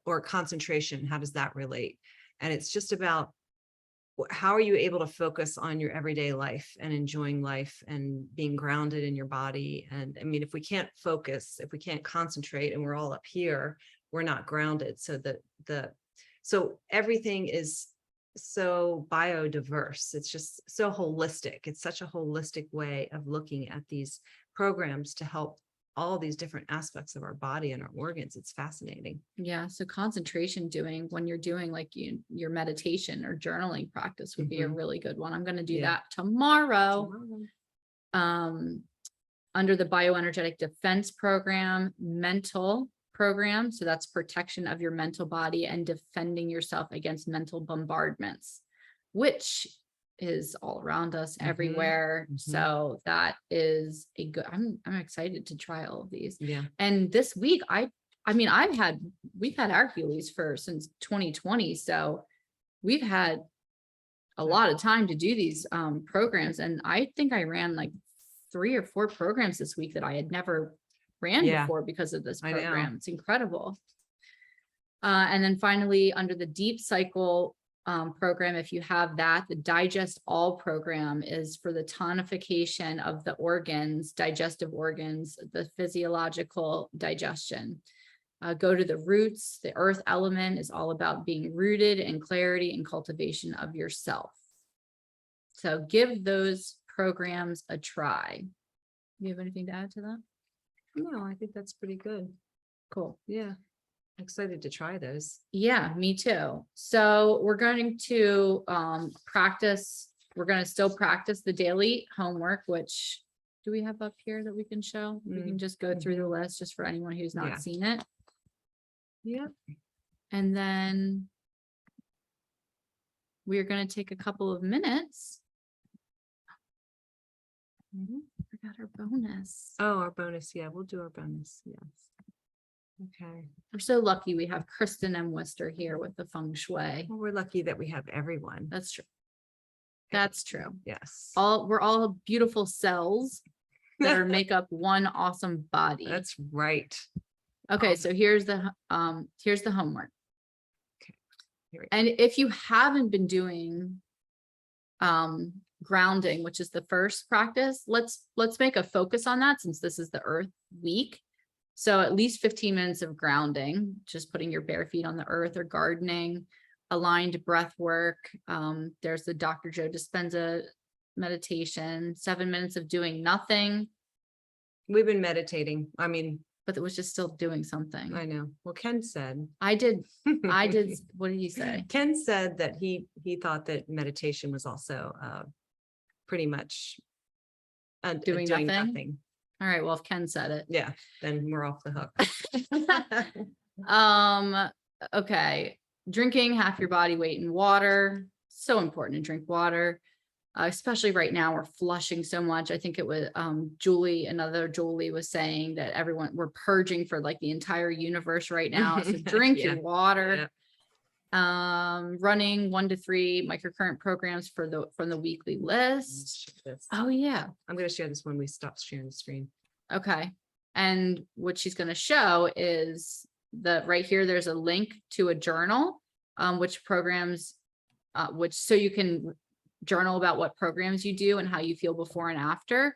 Or concentration, how does that relate? And it's just about how are you able to focus on your everyday life and enjoying life and being grounded in your body? And I mean, if we can't focus, if we can't concentrate, and we're all up here, we're not grounded. So so everything is so biodiverse. It's just so holistic. It's such a holistic way of looking at these programs to help all these different aspects of our body and our organs. It's fascinating. Yeah. So concentration when you're doing like your meditation or journaling practice would be a really good one. I'm going to do Yeah. that tomorrow. Under the bioenergetic defense program, mental program. So that's protection of your mental body and defending yourself against mental bombardments, which is all around us everywhere. So that is a good, I'm excited to try all of these. Yeah. And this week, I mean, we've had Hercules since 2020. So we've had a lot of time to do these programs. And I think I ran like 3 or 4 programs this week that I had never ran before because of this program. It's incredible. And then finally, under the deep cycle program, if you have that, the Digest All program is for the tonification of the organs, digestive organs, the physiological digestion. Go to the roots. The earth element is all about being rooted in clarity and cultivation of yourself. So give those programs a try. You have anything to add to that? No, I think that's pretty good. Cool. Yeah. Excited to try those. Yeah, me too. So we're going to practice. We're going to still practice the daily homework, which do we have up here that we can show? We can just go through the list just for anyone who's not seen it. Yeah. And then we're going to take a couple of minutes. Forgot our bonus. Oh, our bonus. Yeah, we'll do our bonus. Yes. Okay. We're so lucky we have Kristen and Worcester here with the Feng Shui. Well, we're lucky that we have everyone. That's true. That's true. Yes. We're all beautiful cells that make up one awesome body. That's right. Okay, so here's the homework. Here we go. And if you haven't been doing grounding, which is the first practice, let's make a focus on that since this is the Earth week. So at least 15 minutes of grounding, just putting your bare feet on the earth or gardening, aligned breath work. There's the Dr. Joe Dispenza meditation, 7 minutes of doing nothing. We've been meditating. I mean, but it was just still doing something. I know. Well, Ken said. I did. What did he say? Ken said that he thought that meditation was also pretty much doing nothing. All right. Well, if Ken said it. Yeah, then we're off the hook. Okay. Drinking half your body weight in water. So important to drink water. Especially right now, we're flushing so much. I think it was Julie was saying that we're purging for like the entire universe right now. So drink your water. Yeah. Running 1 to 3 microcurrent programs from the weekly list. Oh yeah. I'm going to share this when we stop sharing the screen. Okay. And what she's going to show is right here, there's a link to a journal, which programs, so you can journal about what programs you do and how you feel before and after.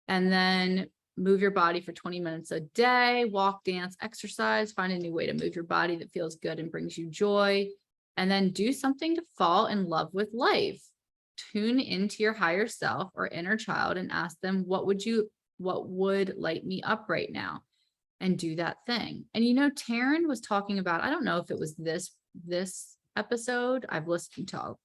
And then move your body for 20 minutes a day, walk, dance, exercise, find a new way to move your body that feels good and brings you joy. And then do something to fall in love with life. Tune into your higher self or inner child and ask them, what would light me up right now? And do that thing. And Taryn was talking about, I don't know if it was this episode. I've listened to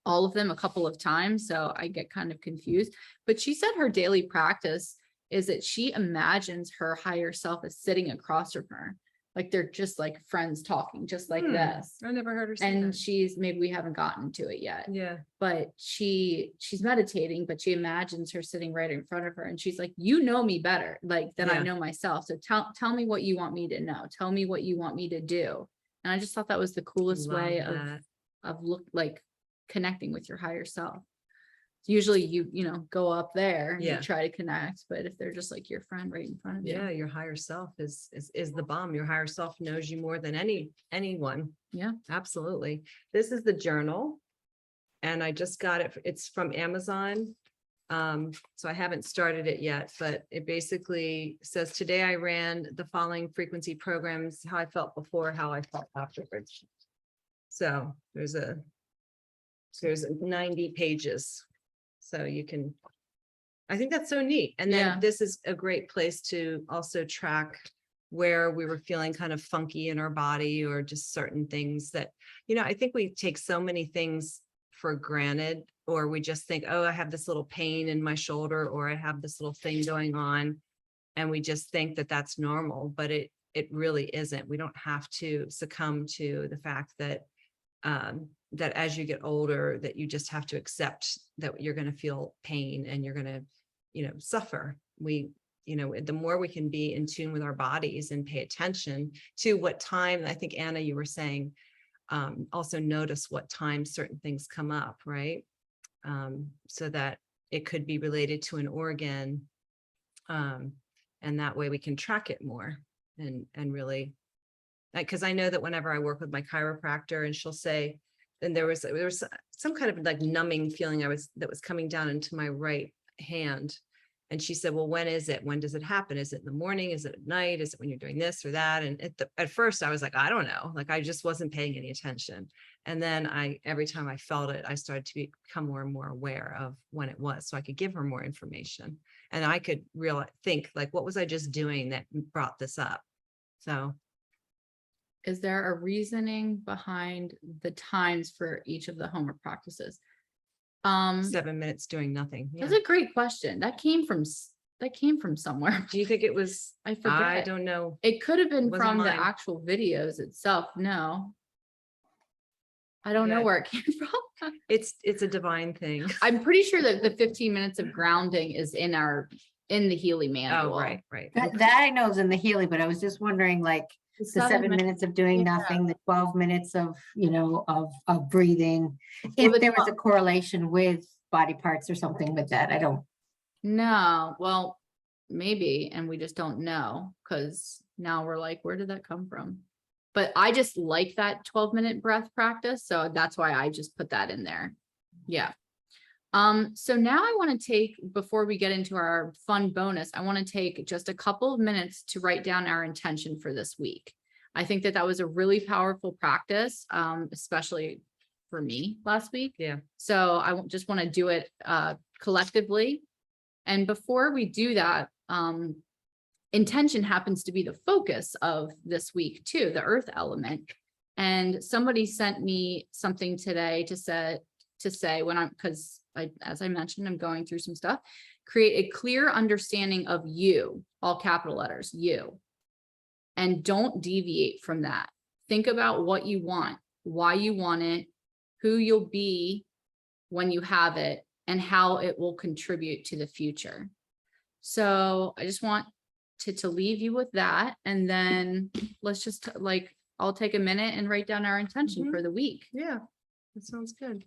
all of them a couple of times, so I get kind of confused. But she said her daily practice is that she imagines her higher self as sitting across from her. Like they're just like friends talking, just like this. I never heard her say and that. Maybe we haven't gotten to it yet. Yeah. But she's meditating, but she imagines her sitting right in front of her. And she's like, you know me better than I know myself. So tell me what you want me to know. Tell me what you want me to do. And I just thought that was the coolest way of connecting with your higher self. Usually you know, go up there and you Yeah. try to connect, but if they're just like your friend right in front of you. Yeah, your higher self is the bomb. Your higher self knows you more than anyone. Yeah. Absolutely. This is the journal. And I just got it. It's from Amazon. So I haven't started it yet, but it basically says, today I ran the following frequency programs, how I felt before, how I felt afterwards. So there's 90 pages. So you can, I think that's so neat. And then Yeah. this is a great place to also track where we were feeling kind of funky in our body, or just certain things that, you know, I think we take so many things for granted, or we just think, oh, I have this little pain in my shoulder, or I have this little thing going on. And we just think that that's normal, but it really isn't. We don't have to succumb to the fact that that as you get older, that you just have to accept that you're going to feel pain and you're going to, you know, suffer. You know, the more we can be in tune with our bodies and pay attention to what time, I think, Anna, you were saying, also notice what time certain things come up, right? So that it could be related to an organ. And that way we can track it more and really, because I know that whenever I work with my chiropractor and she'll say, and there was some kind of like numbing feeling that was coming down into my right hand. And she said, well, when is it? When does it happen? Is it in the morning? Is it at night? Is it when you're doing this or that? And at first I was like, I don't know. Like, I just wasn't paying any attention. And then every time I felt it, I started to become more and more aware of when it was, so I could give her more information. And I could think like, what was I just doing that brought this up? So. Is there a reasoning behind the times for each of the homework practices? 7 minutes doing nothing. Yeah. That's a great question. That came from somewhere. Do you think it was? I forget. I don't know. It could have been Wasn't from the mine. actual videos itself. No. I don't know Yeah. where it came from. It's a divine thing. I'm pretty sure that the 15 minutes of grounding is in the Healy manual. Oh, right. That I know is in the Healy, but I was just wondering, like, The the 7 minutes of doing yeah. nothing, the 12 minutes of, you know, of breathing. Well, If the there was a 12 correlation with body parts or something with that, I don't. No, well, maybe, and we just don't know, because now we're like, where did that come from? But I just like that 12-minute breath practice, so that's why I just put that in there. Yeah. So now I want to take, before we get into our fun bonus, I want to take just a couple of minutes to write down our intention for this week. I think that was a really powerful practice, especially for me last week. Yeah. So I just want to do it collectively. And before we do that, intention happens to be the focus of this week too, the earth element. And somebody sent me something today to say when because as I mentioned, I'm going through some stuff, create a clear understanding of you, all capital letters, you, and don't deviate from that. Think about what you want, why you want it, who you'll be when you have it, and how it will contribute to the future. So I just want to leave you with that. And then let's just I'll take a minute and write down our intention for the week. Yeah, that sounds good.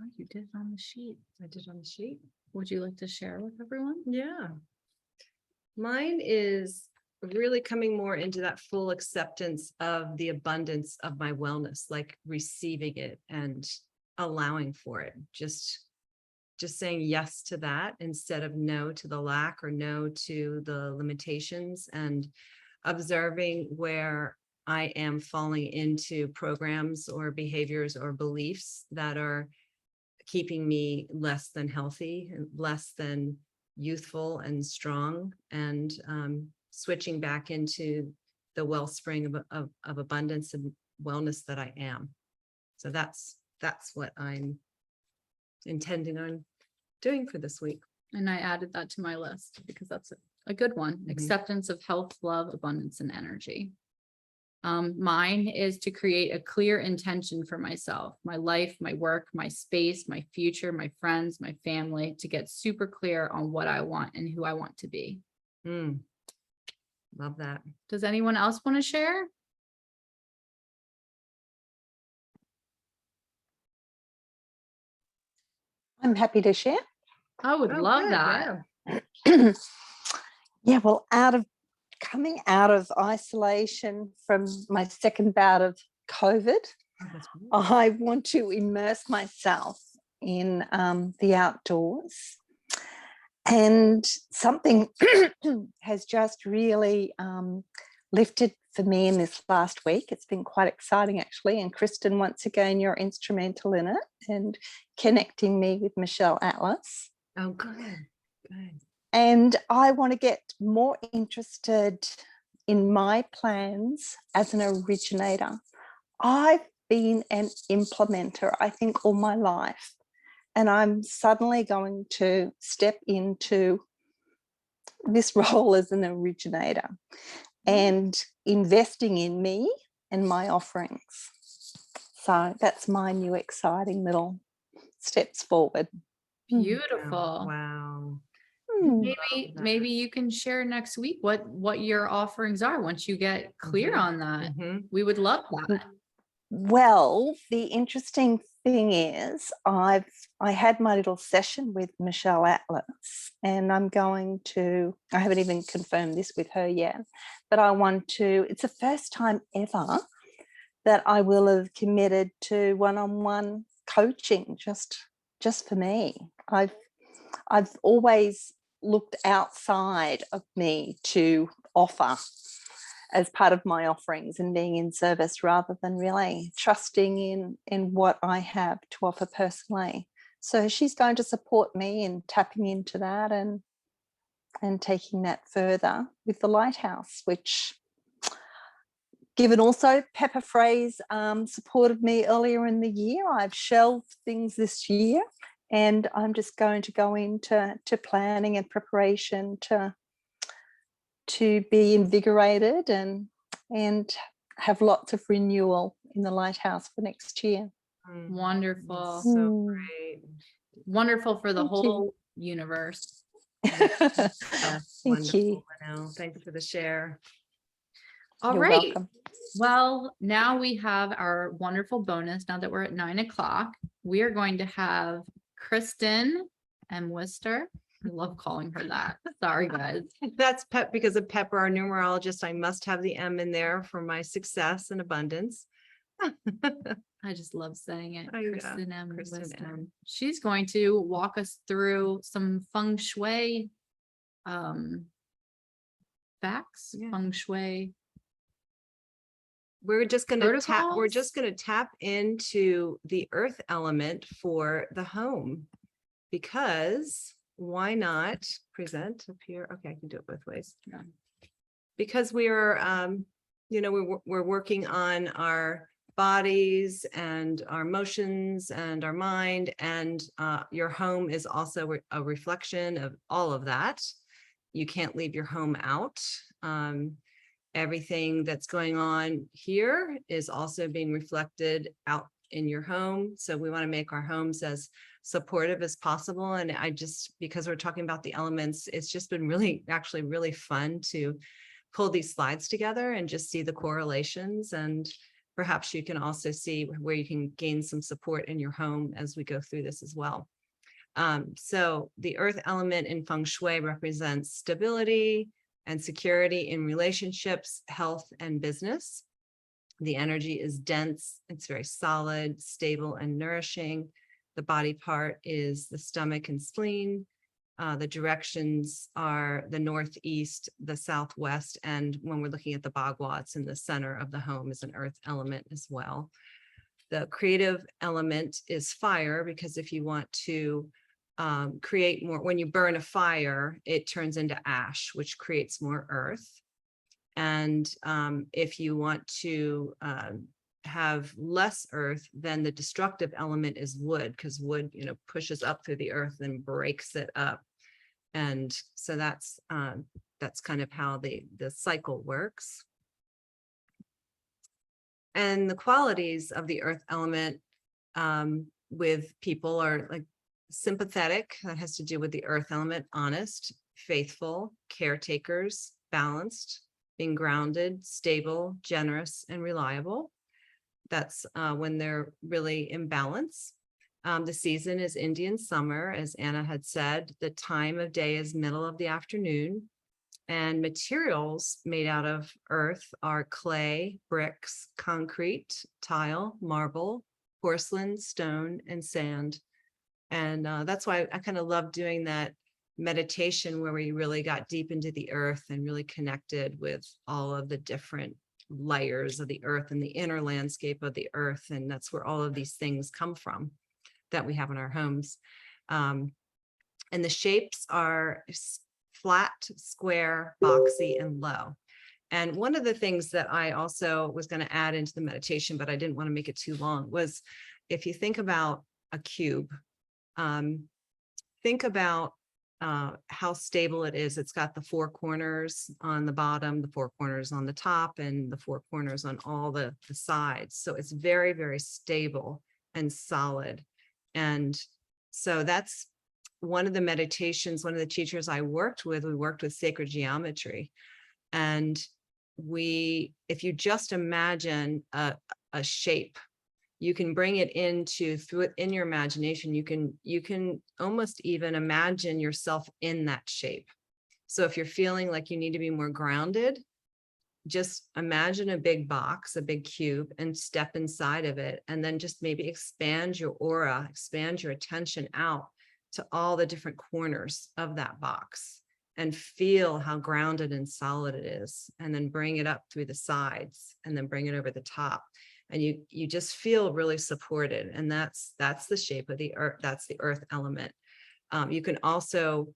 Oh, you did it on the sheet. I did on the sheet. Would you like to share with everyone? Yeah. Mine is really coming more into that full acceptance of the abundance of my wellness, like receiving it and allowing for it. Just saying yes to that instead of no to the lack or no to the limitations, and observing where I am falling into programs or behaviors or beliefs that are keeping me less than healthy, less than youthful and strong, and switching back into the wellspring of abundance and wellness that I am. So that's what I'm intending on doing for this week. And I added that to my list because that's a good one. Mhm. Acceptance of health, love, abundance, and energy. Mine is to create a clear intention for myself, my life, my work, my space, my future, my friends, my family, to get super clear on what I want and who I want to be. Love that. Does anyone else want to share? I'm happy to share. I would Oh, love good, that. yeah. Yeah, well, coming out of isolation from my second bout of COVID, Oh, that's great. I want to immerse myself in the outdoors. And something has just really lifted for me in this last week. It's been quite exciting, actually. And Kristen, once again, you're instrumental in it and connecting me with Michelle Atlas. Oh, good. Good. And I want to get more interested in my plans as an originator. I've been an implementer, I think, all my life. And I'm suddenly going to step into this role as an originator and investing in me and my offerings. So that's my new exciting little steps forward. Beautiful. Wow. Maybe you can share next week what your offerings are once you get clear on that. We would love that. Well, the interesting thing is I had my little session with Michelle Atlas, and I haven't even confirmed this with her yet, but it's the first time ever that I will have committed to one-on-one coaching just for me. I've always looked outside of me to offer as part of my offerings and being in service, rather than really trusting in what I have to offer personally. So she's going to support me in tapping into that and taking that further with the Lighthouse, which, given also Pepper Frey's supported me earlier in the year, I've shelved things this year, and I'm just going to go into planning and preparation to be invigorated and have lots of renewal in the Lighthouse for next year. Wonderful. So great. Wonderful for the Thank whole universe. Thank you. Thanks for the share. All You're right. welcome. Well, now we have our wonderful bonus. Now that we're at 9 o'clock, we are going to have Kristen M. Wister. I love calling her that. Sorry, guys. That's because of Pepper, our numerologist. I must have the M in there for my success and abundance. I just love saying it. Oh, yeah. Kristen M. Kristen Wisdom. M. She's going to walk us through some Feng Shui facts, Yeah. Feng Shui. We're just going to Protocols? tap into the earth element for the home, because why not present up here? Okay, I can do it both ways. Yeah. Because we're working on our bodies and our emotions and our mind, and your home is also a reflection of all of that. You can't leave your home out. Everything that's going on here is also being reflected out in your home. So we want to make our homes as supportive as possible. And because we're talking about the elements, it's just been really fun to pull these slides together and just see the correlations and perhaps you can also see where you can gain some support in your home as we go through this as well. So the earth element in Feng Shui represents stability and security in relationships, health, and business. The energy is dense, it's very solid, stable, and nourishing. The body part is the stomach and spleen. The directions are the northeast, the southwest, and when we're looking at the bagua, it's in the center of the home is an earth element as well. The creative element is fire, because if you want to create more, when you burn a fire, it turns into ash, which creates more earth. And if you want to have less earth, then the destructive element is wood, because wood, pushes up through the earth and breaks it up. And so that's kind of how the cycle works. And the qualities of the earth element with people are like sympathetic. That has to do with the earth element, honest, faithful, caretakers, balanced, being grounded, stable, generous, and reliable. That's when they're really in balance. The season is Indian summer, as Anna had said. The time of day is middle of the afternoon. And materials made out of earth are clay, bricks, concrete, tile, marble, porcelain, stone, and sand. And that's why I kind of love doing that meditation where we really got deep into the earth and really connected with all of the different layers of the earth and the inner landscape of the earth. And that's where all of these things come from that we have in our homes. And the shapes are flat, square, boxy, and low. And one of the things that I also was going to add into the meditation, but I didn't want to make it too long, was if you think about a cube, think about how stable it is. It's got the four corners on the bottom, the four corners on the top, and the four corners on all the sides. So it's very, very stable and solid. And so that's one of the meditations, one of the teachers I worked with, we worked with sacred geometry. And if you just imagine a shape, you can bring it through it in your imagination. You can almost even imagine yourself in that shape. So if you're feeling like you need to be more grounded, just imagine a big box, a big cube, and step inside of it. And then just maybe expand your aura, expand your attention out to all the different corners of that box and feel how grounded and solid it is. And then bring it up through the sides and then bring it over the top. And you just feel really supported. And that's the shape of the earth. That's the earth element. You can also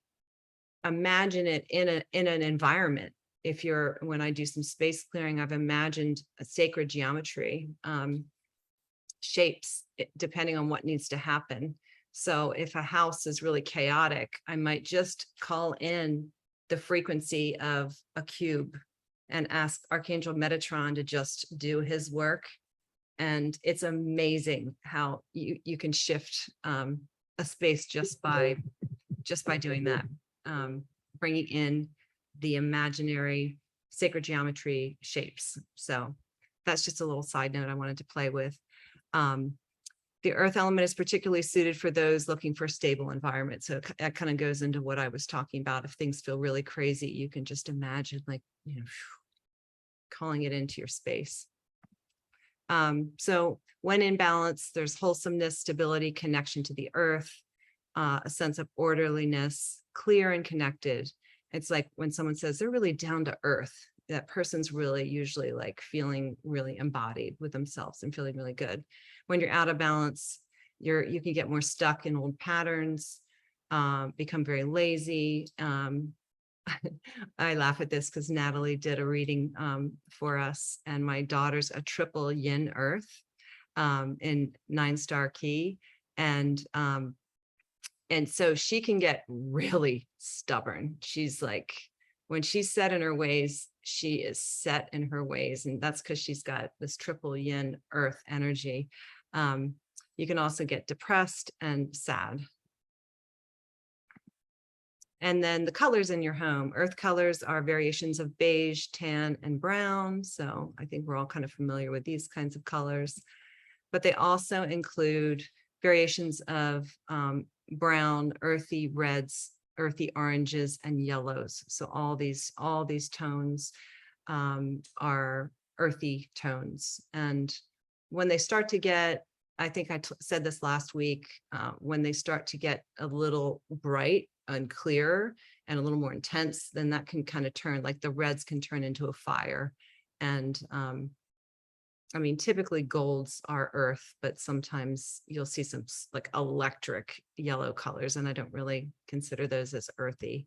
imagine it in an environment. When I do some space clearing, I've imagined a sacred geometry, shapes, depending on what needs to happen. So if a house is really chaotic, I might just call in the frequency of a cube and ask Archangel Metatron to just do his work. And it's amazing how you can shift a space just by doing that, bringing in the imaginary sacred geometry shapes. So that's just a little side note I wanted to play with. The earth element is particularly suited for those looking for a stable environment. So that kind of goes into what I was talking about. If things feel really crazy, you can just imagine calling it into your space. So when in balance, there's wholesomeness, stability, connection to the earth, a sense of orderliness, clear and connected. It's like when someone says they're really down to earth, that person's really usually like feeling really embodied with themselves and feeling really good. When you're out of balance, you can get more stuck in old patterns, become very lazy. I laugh at this because Natalie did a reading for us, and my daughter's a triple yin earth in 9-star key. And so she can get really stubborn. She's like, when she's set in her ways, she is set in her ways. And that's because she's got this triple yin earth energy. You can also get depressed and sad. And then the colors in your home. Earth colors are variations of beige, tan, and brown. So I think we're all kind of familiar with these kinds of colors. But they also include variations of brown, earthy reds, earthy oranges, and yellows. So all these tones are earthy tones. And when they start to get, I think I said this last week, when they start to get a little bright and clear and a little more intense, then that can kind of turn, like the reds can turn into a fire. And I mean, typically golds are earth, but sometimes you'll see some like electric yellow colors, and I don't really consider those as earthy.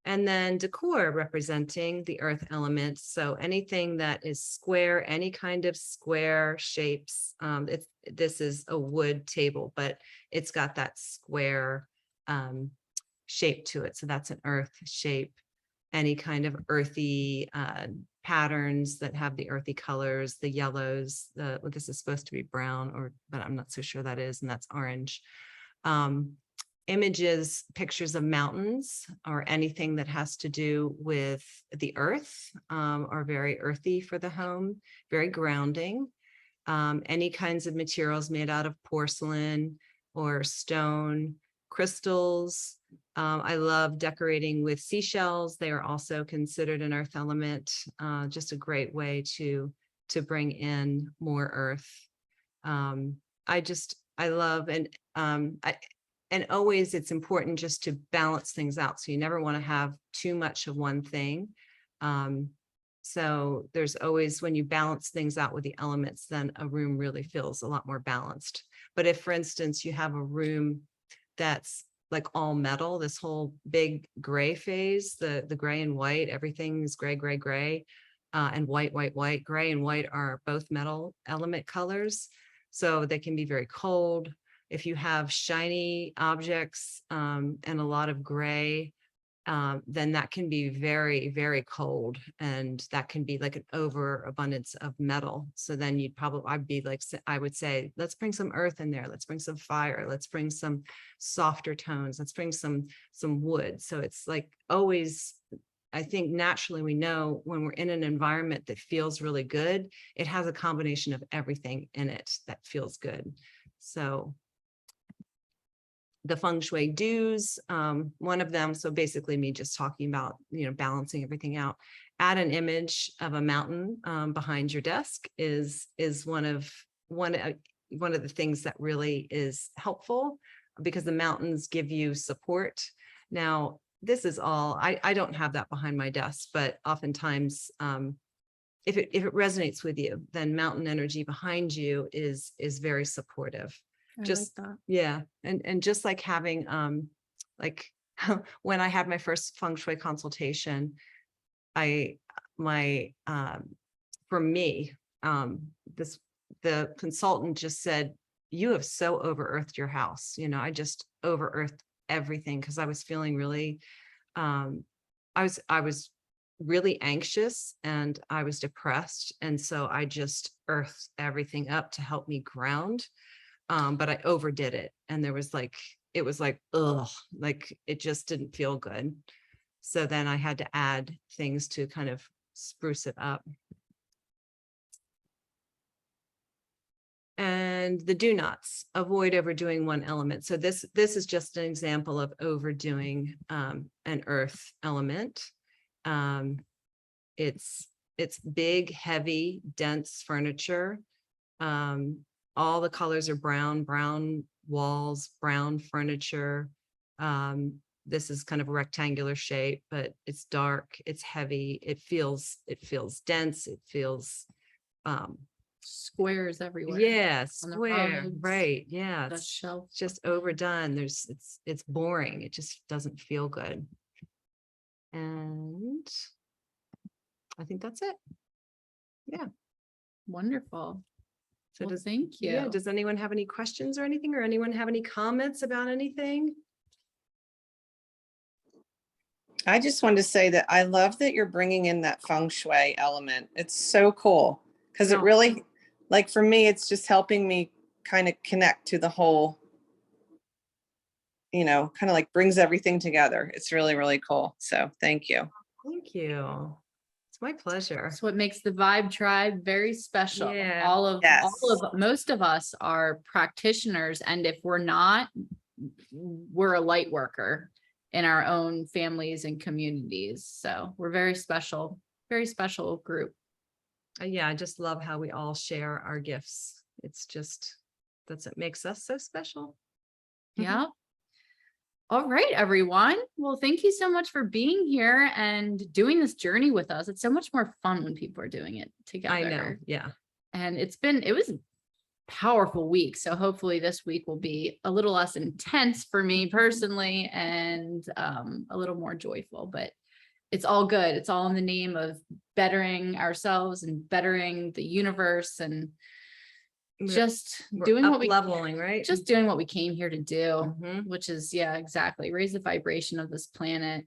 And then decor representing the earth element. So anything that is square, any kind of square shapes. This is a wood table, but it's got that square shape to it. So that's an earth shape. Any kind of earthy patterns that have the earthy colors, the yellows, this is supposed to be brown, but I'm not so sure that is, and that's orange. Images, pictures of mountains or anything that has to do with the earth are very earthy for the home, very grounding. Any kinds of materials made out of porcelain or stone, crystals. I love decorating with seashells. They are also considered an earth element, just a great way to bring in more earth. I love, and always it's important just to balance things out. So you never want to have too much of one thing. So there's always, when you balance things out with the elements, then a room really feels a lot more balanced. But if, for instance, you have a room that's like all metal, this whole big gray phase, the gray and white, everything is gray, gray, gray, and white, white, white. Gray and white are both metal element colors. So they can be very cold. If you have shiny objects and a lot of gray, then that can be very, very cold, and that can be like an overabundance of metal. So then I would say, let's bring some earth in there. Let's bring some fire. Let's bring some softer tones. Let's bring some wood. So it's like always, I think naturally we know when we're in an environment that feels really good, it has a combination of everything in it that feels good. So the Feng Shui do's, one of them, so basically me just talking about, balancing everything out. Add an image of a mountain behind your desk is one of the things that really is helpful, because the mountains give you support. Now, this is all, I don't have that behind my desk, but oftentimes, if it resonates with you, then mountain energy behind you is very supportive. Just like that. Yeah. And just like having, like when I had my first Feng Shui consultation, for me, the consultant just said, you have so over-earthed your house. I just over-earthed everything, because I was feeling really, I was really anxious and I was depressed. And so I just earthed everything up to help me ground. But I overdid it. And it was like, ugh, like it just didn't feel good. So then I had to add things to kind of spruce it up. And the do nots: avoid overdoing one element. So this is just an example of overdoing an earth element. It's big, heavy, dense furniture. All the colors are brown walls, brown furniture. This is kind of a rectangular shape, but it's dark, it's heavy, it feels dense, it feels Squares everywhere. yeah, on the square, rugs, right? Yeah, the it's shelf. just overdone. It's boring. It just doesn't feel good. And I think that's it. Yeah. Wonderful. So Well, thank you. Yeah, does anyone have any questions or anything, or anyone have any comments about anything? I just wanted to say that I love that you're bringing in that feng shui element. It's so cool, because it Oh. really, like for me, it's just helping me kind of connect to the whole you know, kind of like brings everything together. It's really, really cool. So thank you. Thank you. It's my pleasure. That's what makes the Vibe Tribe very special. Yeah. Yes. Most of us are practitioners, and if we're not, we're a light worker in our own families and communities. So we're very special group. Yeah, I just love how we all share our gifts. It's just, that's what makes us so special. Mhm. Yeah. All right, everyone. Well, thank you so much for being here and doing this journey with us. It's so much more fun when people are doing it together. I know. Yeah. And it was a powerful week. So hopefully this week will be a little less intense for me personally, and a little more joyful, but it's all good. It's all in the name of bettering ourselves and bettering the universe, and just We're doing what we leveling, right? just doing what we came here to do, Mhm. which is, yeah, exactly. Raise the vibration of this planet,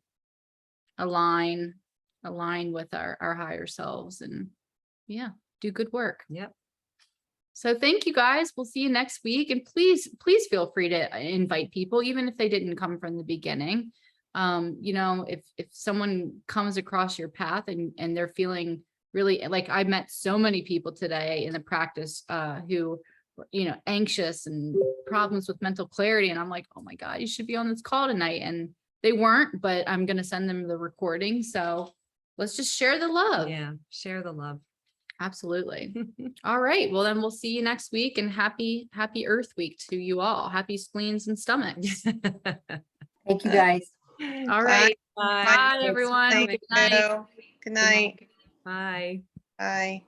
align with our higher selves, and yeah, do good work. Yep. So thank you guys. We'll see you next week. And please feel free to invite people, even if they didn't come from the beginning. You know, if someone comes across your path and they're feeling really, like, I met so many people today in the practice who were, you know, anxious and problems with mental clarity. And I'm like, oh my God, you should be on this call tonight. And they weren't, but I'm going to send them the recording. So let's just share the love. Yeah. Share the love. Absolutely. All right. Well, then we'll see you next week, and happy Earth Week to you all. Happy spleens and stomachs. Thank you, guys. All right. Bye. Bye, everyone. Thank Good night. you. Good night. Bye. Bye.